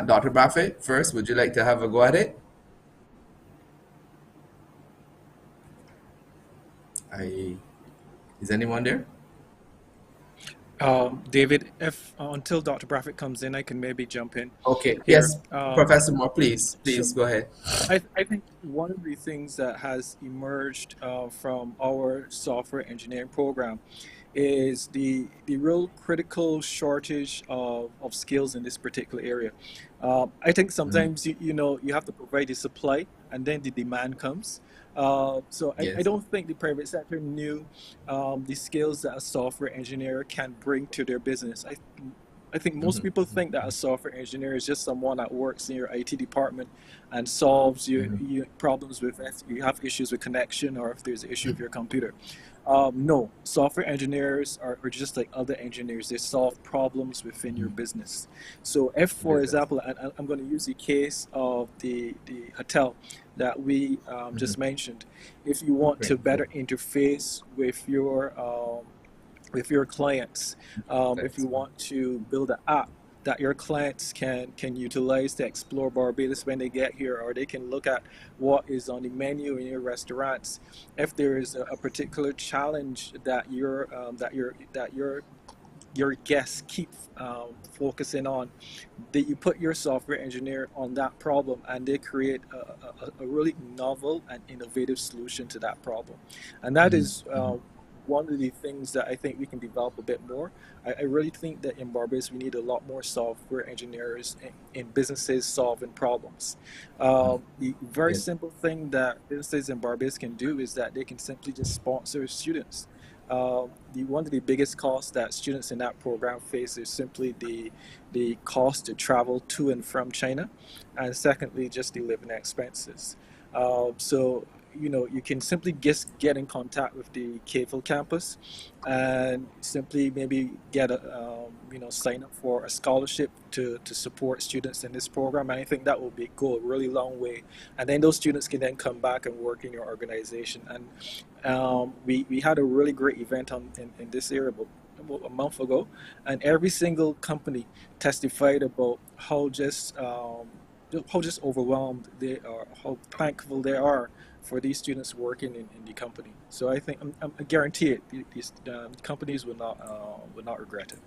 Dr. Buffett, first, would you like to have a go at it? Is anyone there? David, if until Dr. Bradford comes in, I can maybe jump in. Okay. Here. Yes, Professor Moore, please go ahead. I think one of the things that has emerged from our software engineering program is the real critical shortage of skills in this particular area. I think sometimes you have to provide the supply and then the demand comes. So I don't think the private sector knew the skills that a software engineer can bring to their business. I think most people think that a software engineer is just someone that works in your IT department and solves your problems with, if you have issues with connection or if there's an issue with your computer. No, software engineers are just like other engineers. They solve problems within your business. So if, for example, and I'm going to use the case of the hotel that we just mentioned, if you want to better interface with your clients, if you want to build an app that your clients can utilize to explore Barbados when they get here, or they can look at what is on the menu in your restaurants. If there is a particular challenge that your guests keep focusing on, that you put your software engineer on that problem and they create a really novel and innovative solution to that problem. And that is one of the things that I think we can develop a bit more. I really think that in Barbados we need a lot more software engineers in businesses solving problems. The very simple thing that businesses in Barbados can do is that they can simply just sponsor students. One of the biggest costs that students in that program face is simply the cost to travel to and from China, and secondly, just the living expenses. So you can simply just get in contact with the KFIL campus and simply maybe get sign up for a scholarship to support students in this program. And I think that will go a really long way. And then those students can then come back and work in your organization. And we had a really great event in this area about a month ago, and every single company testified about how just overwhelmed they are, how thankful they are for these students working in the company. So I think I guarantee it, these companies will not regret it.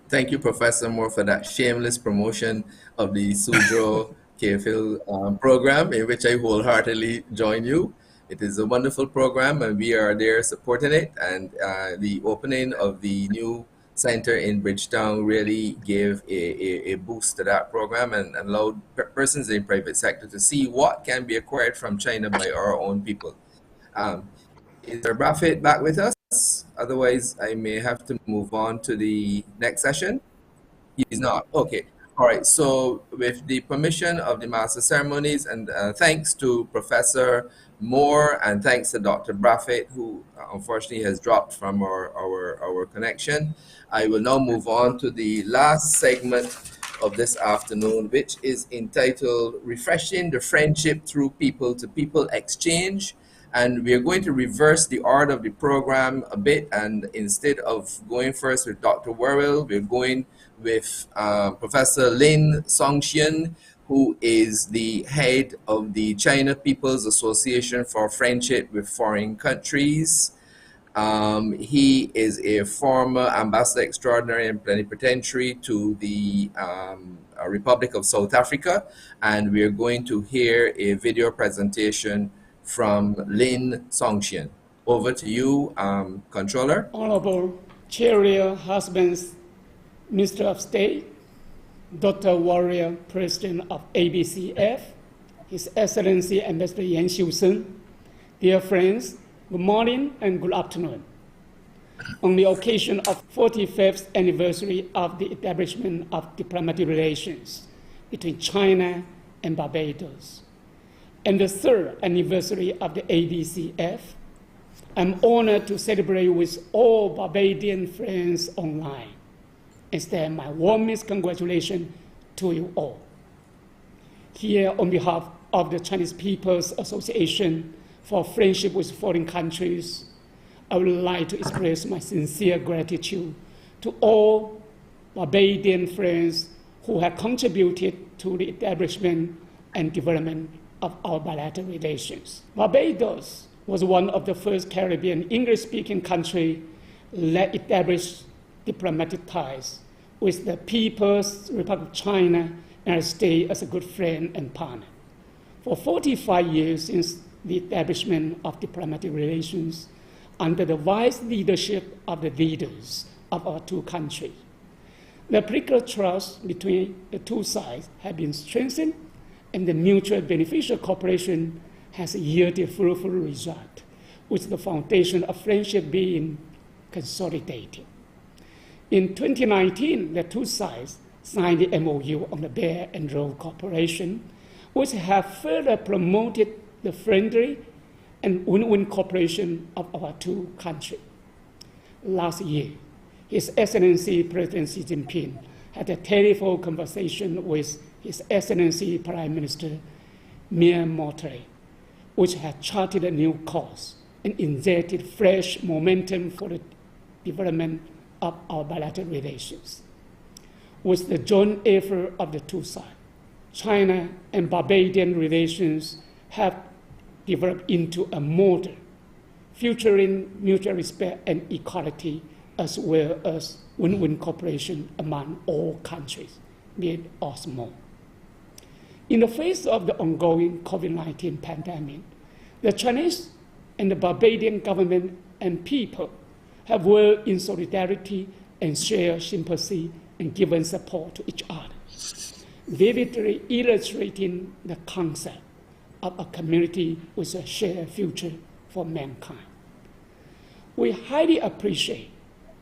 Thank you, Professor Moore, for that shameless promotion of the Suzhou KFIL program, in which I wholeheartedly join you. It is a wonderful program, and we are there supporting it. And the opening of the new center in Bridgetown really gave a boost to that program and allowed persons in the private sector to see what can be acquired from China by our own people. Is Mr. Buffett back with us? Otherwise, I may have to move on to the next session. He's not. Okay. All right. So with the permission of the Master Ceremonies, and thanks to Professor Moore and thanks to Dr. Buffett, who unfortunately has dropped from our connection, I will now move on to the last segment of this afternoon, which is entitled Refreshing the Friendship Through People-to-People Exchange And we are going to reverse the order of the program a bit, and instead of going first with Dr. Worrell, we're going with Professor Lin Songxian, who is the head of the China People's Association for Friendship with Foreign Countries. He is a former ambassador extraordinary and plenipotentiary to the Republic of South Africa, and we are going to hear a video presentation from Lin Songxian. Over to you, Controller. Honorable Chair, husbands, Minister of State, Dr. Warrior, President of ABCF, His Excellency Ambassador Yan Xiu-sen, dear friends, good morning and good afternoon. On the occasion of 45th anniversary of the establishment of diplomatic relations between China and Barbados, and the third anniversary of the ABCF, I'm honored to celebrate with all Barbadian friends online. Extend my warmest congratulations to you all. Here, on behalf of the Chinese People's Association for Friendship with Foreign Countries, I would like to express my sincere gratitude to all Barbadian friends who have contributed to the establishment and development of our bilateral relations. Barbados was one of the first Caribbean English-speaking countries that established diplomatic ties with the People's Republic of China and stayed as a good friend and partner. For 45 years since the establishment of diplomatic relations under the wise leadership of the leaders of our two countries, the political trust between the two sides has been strengthened, and the mutual beneficial cooperation has yielded fruitful result, with the foundation of friendship being consolidated. In 2019, the two sides signed the MOU on the Belt and Road Cooperation, which have further promoted the friendly and win-win cooperation of our two countries. Last year, His Excellency President Xi Jinping had a telephone conversation with His Excellency Prime Minister Mia Mottley, which had charted a new course and injected fresh momentum for the development of our bilateral relations. With the joint effort of the two sides, China and Barbadian relations have developed into a model featuring mutual respect and equality, as well as win-win cooperation among all countries, big or small. In the face of the ongoing COVID-19 pandemic, the Chinese and the Barbadian government and people have worked in solidarity and shared sympathy and given support to each other, vividly illustrating the concept of a community with a shared future for mankind. We highly appreciate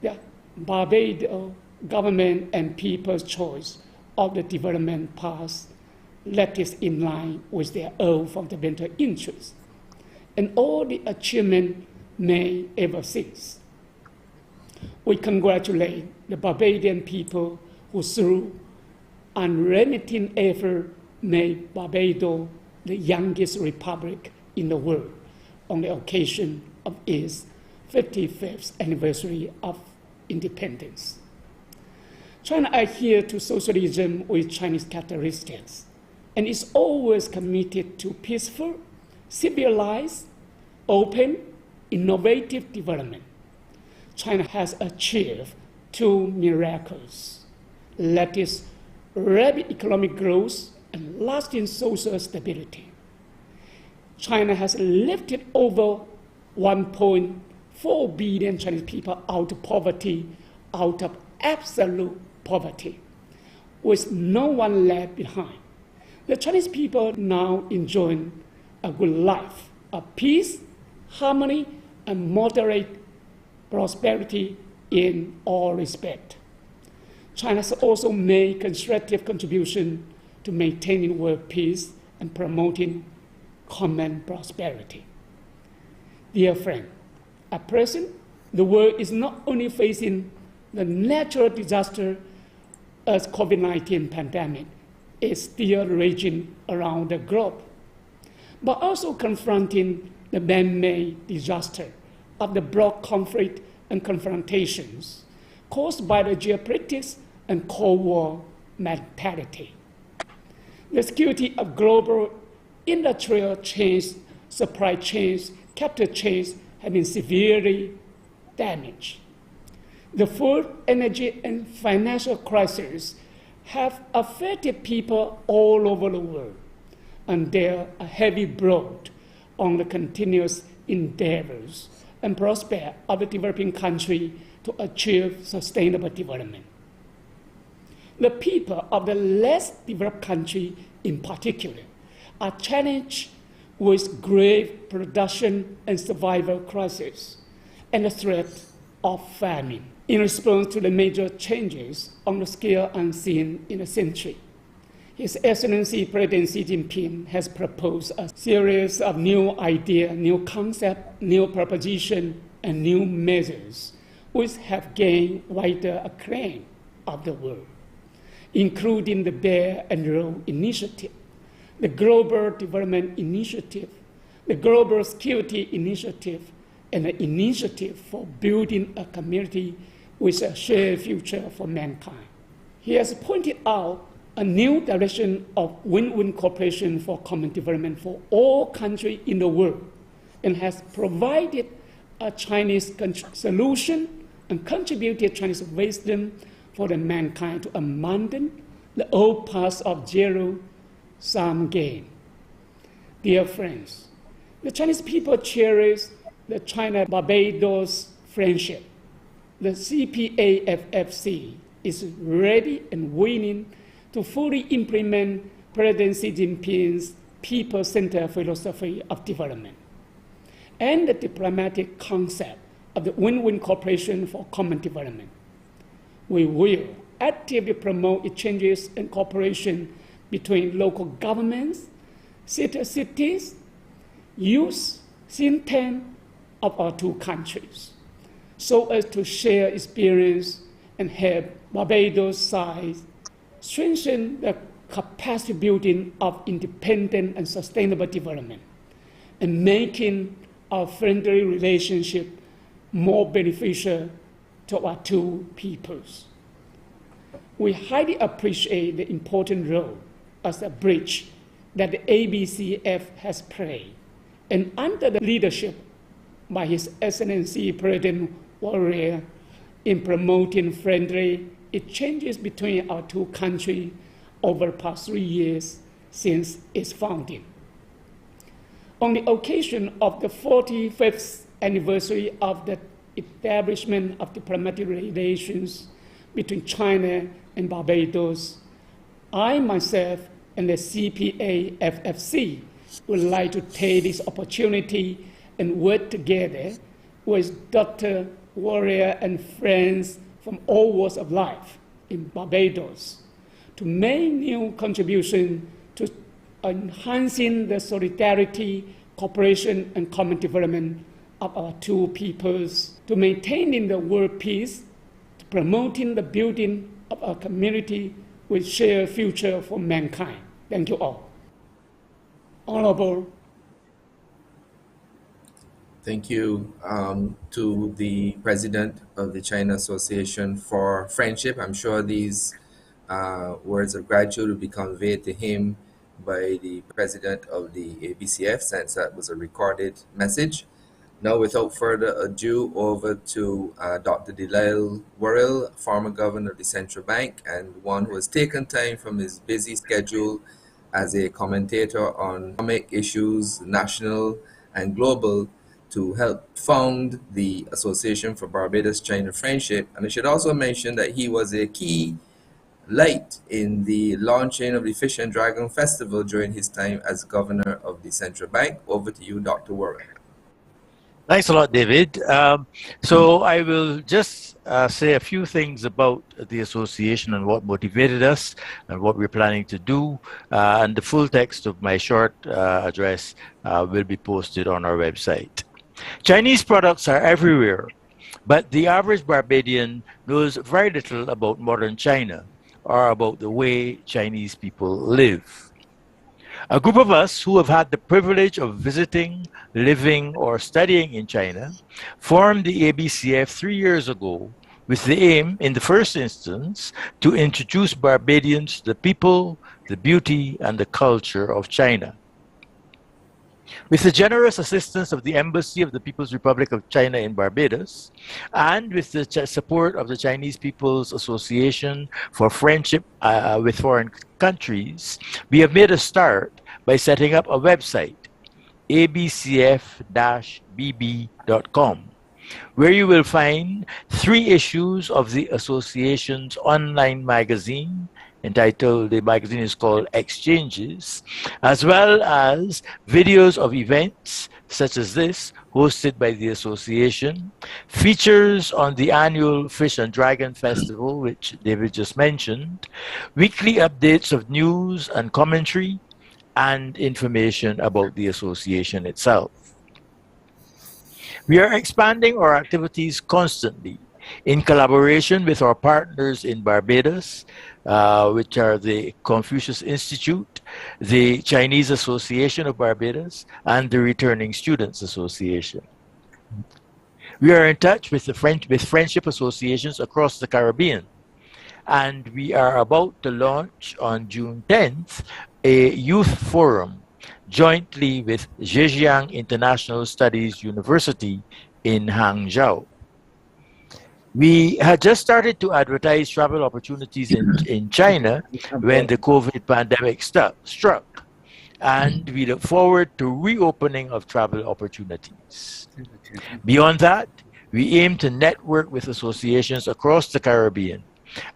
the Barbados government and people's choice of the development path that is in line with their own fundamental interests and all the achievements made ever since. We congratulate the Barbadian people who, through unremitting effort, made Barbados the youngest republic in the world on the occasion of its 55th anniversary of independence. China adheres to socialism with Chinese characteristics and is always committed to peaceful, civilized, open, innovative development. China has achieved two miracles, that is, rapid economic growth and lasting social stability. China has lifted over 1.4 billion Chinese people out of poverty, out of absolute poverty, with no one left behind. The Chinese people now enjoy a good life of peace, harmony, and moderate prosperity in all respects. China has also made constructive contribution to maintaining world peace and promoting common prosperity. Dear friend, at present, the world is not only facing the natural disaster as COVID-19 pandemic is still raging around the globe, but also confronting the man-made disaster of the broad conflict and confrontations caused by the geopolitics and Cold War mentality. The security of global industrial chains, supply chains, capital chains have been severely damaged. The food, energy, and financial crises have affected people all over the world, and they're a heavy blow on the continuous endeavors and prospect of the developing country to achieve sustainable development. The people of the less developed country in particular are challenged with grave production and survival crises and the threat of famine in response to the major changes on the scale unseen in a century. His Excellency President Xi Jinping has proposed a series of new ideas, new concepts, new propositions, and new measures which have gained wider acclaim of the world, including the Belt and Road Initiative, the Global Development Initiative, the Global Security Initiative, and the Initiative for Building a Community with a Shared Future for Mankind. He has pointed out a new direction of win-win cooperation for common development for all countries in the world, and has provided a Chinese solution and contributed Chinese wisdom for the mankind to abandon the old path of zero-sum game. Dear friends, the Chinese people cherish the China-Barbados friendship. The CPAFFC is ready and willing to fully implement President Xi Jinping's people-centered philosophy of development and the diplomatic concept of the win-win cooperation for common development. We will actively promote exchanges and cooperation between local governments, cities, youth, think tanks of our two countries, so as to share experience and help Barbados side strengthen the capacity building of independent and sustainable development, and making our friendly relationship more beneficial to our two peoples. We highly appreciate the important role as a bridge that the ABCF has played, and under the leadership by His Excellency President Warrior in promoting friendly exchanges between our two countries over the past 3 years since its founding. On the occasion of the 45th anniversary of the establishment of diplomatic relations between China and Barbados, I myself and the CPAFFC would like to take this opportunity and work together with Dr. Warrior and friends from all walks of life in Barbados to make new contributions to enhancing the solidarity, cooperation, and common development of our two peoples, to maintaining the world peace, to promoting the building of a community with shared future for mankind. Thank you all. Honorable. Thank you to the President of the China Association for Friendship. I'm sure these words of gratitude will be conveyed to him by the President of the ABCF, since that was a recorded message. Now, without further ado, over to Dr. Delisle Worrell, former governor of the Central Bank and one who has taken time from his busy schedule as a commentator on economic issues, national and global, to help found the Association for Barbados-China Friendship. And I should also mention that he was a key light in the launching of the Fish and Dragon Festival during his time as governor of the Central Bank. Over to you, Dr. Worrell. Thanks a lot, David. So I will just say a few things about the association and what motivated us and what we're planning to do. And the full text of my short address will be posted on our website. Chinese products are everywhere, but the average Barbadian knows very little about modern China or about the way Chinese people live. A group of us who have had the privilege of visiting, living, or studying in China formed the ABCF 3 years ago with the aim, in the first instance, to introduce Barbadians to the people, the beauty, and the culture of China. With the generous assistance of the Embassy of the People's Republic of China in Barbados, and with the support of the Chinese People's Association for Friendship with Foreign Countries, we have made a start by setting up a website, abcf-bb.com, where you will find 3 issues of the association's online magazine, entitled, the magazine is called Exchanges, as well as videos of events such as this, hosted by the association, features on the annual Fish and Dragon Festival, which David just mentioned, weekly updates of news and commentary, and information about the association itself. We are expanding our activities constantly in collaboration with our partners in Barbados, which are the Confucius Institute, the Chinese Association of Barbados, and the Returning Students Association. We are in touch with friendship associations across the Caribbean, and we are about to launch on June 10th a youth forum jointly with Zhejiang International Studies University in Hangzhou. We had just started to advertise travel opportunities in China when the COVID pandemic struck, and we look forward to reopening of travel opportunities. Beyond that, we aim to network with associations across the Caribbean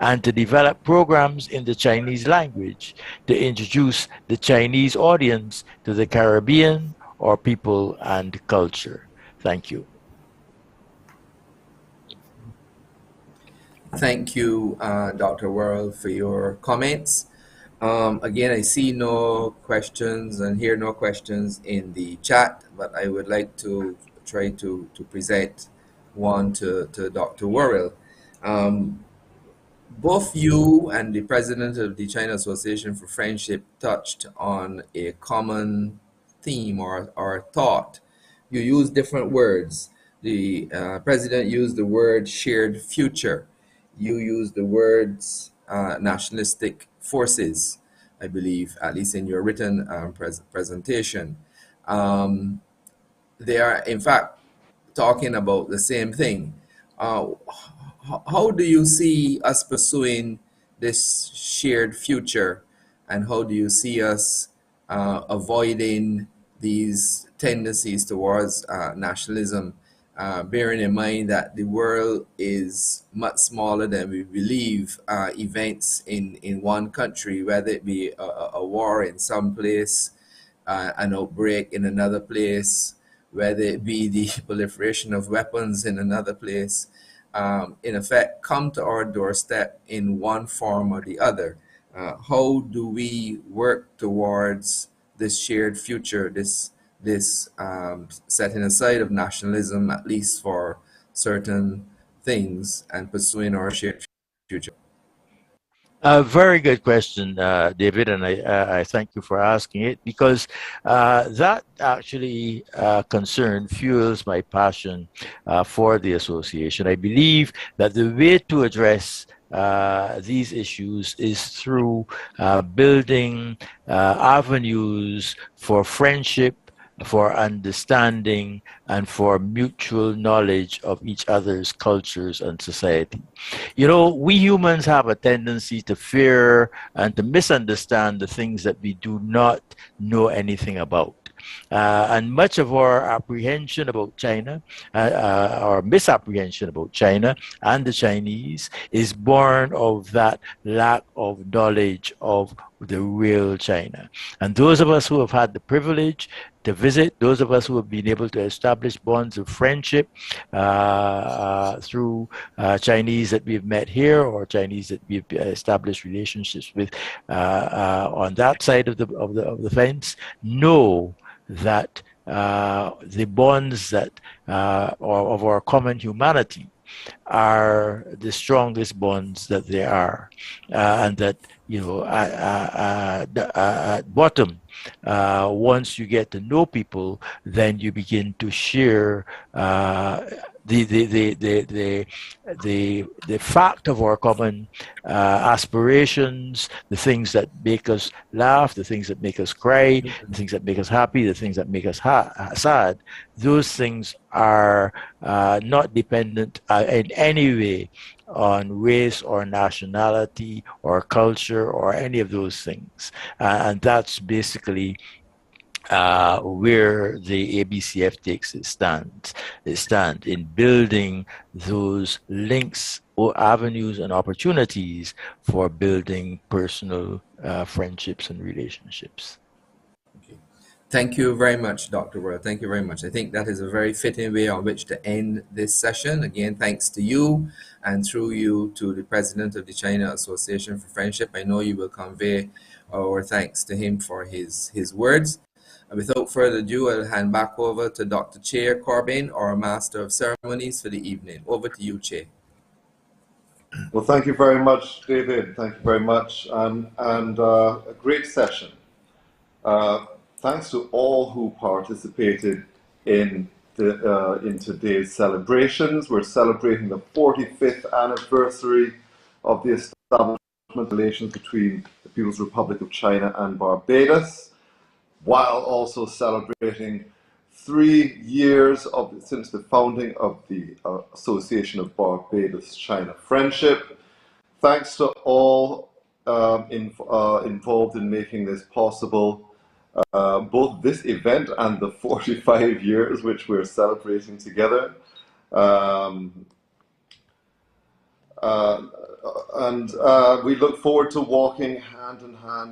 and to develop programs in the Chinese language to introduce the Chinese audience to the Caribbean, our people and culture. Thank you. Thank you, Dr. Worrell, for your comments. Again, I see no questions and hear no questions in the chat, but I would like to try to present one to Dr. Worrell. Both you and the president of the China Association for Friendship touched on a common theme or thought. You used different words. The president used the word shared future. You used the words nationalistic forces, I believe, at least in your written presentation. They are, in fact, talking about the same thing. How do you see us pursuing this shared future, and how do you see us avoiding these tendencies towards nationalism, bearing in mind that the world is much smaller than we believe? Events in one country, whether it be a war in some place, an outbreak in another place, whether it be the proliferation of weapons in another place, in effect, come to our doorstep in one form or the other. How do we work towards this shared future, this setting aside of nationalism, at least for certain things, and pursuing our shared future? A very good question, David, and I thank you for asking it, because that actually concern fuels my passion for the association. I believe that the way to address these issues is through building avenues for friendship, for understanding, and for mutual knowledge of each other's cultures and society. You know, we humans have a tendency to fear and to misunderstand the things that we do not know anything about. And much of our apprehension about China, our misapprehension about China and the Chinese, is born of that lack of knowledge of the real China. And those of us who have had the privilege to visit, those of us who have been able to establish bonds of friendship through Chinese that we've met here, or Chinese that we've established relationships with on that side of the fence, know that the bonds that of our common humanity are the strongest bonds that there are, and that at bottom, once you get to know people, then you begin to share the fact of our common aspirations, the things that make us laugh, the things that make us cry, the things that make us happy, the things that make us sad. Those things are not dependent in any way on race or nationality or culture or any of those things. And that's basically where the ABCF takes its stand in building those links or avenues and opportunities for building personal friendships and relationships. Thank you very much, Dr. World. Thank you very much. I think that is a very fitting way on which to end this session. Again, thanks to you, and through you to the President of the China Association for Friendship. I know you will convey our thanks to him for his words. And without further ado, I'll hand back over to Dr. Chair Corbin, our Master of Ceremonies for the evening. Over to you, Chair. Well, thank you very much, David. Thank you very much, and a great session. Thanks to all who participated in today's celebrations. We're celebrating the 45th anniversary of the establishment of relations between the People's Republic of China and Barbados, while also celebrating 3 years since the founding of the Association of Barbados-China Friendship. Thanks to all involved in making this possible, both this event and the 45 years which we're celebrating together. And we look forward to walking hand in hand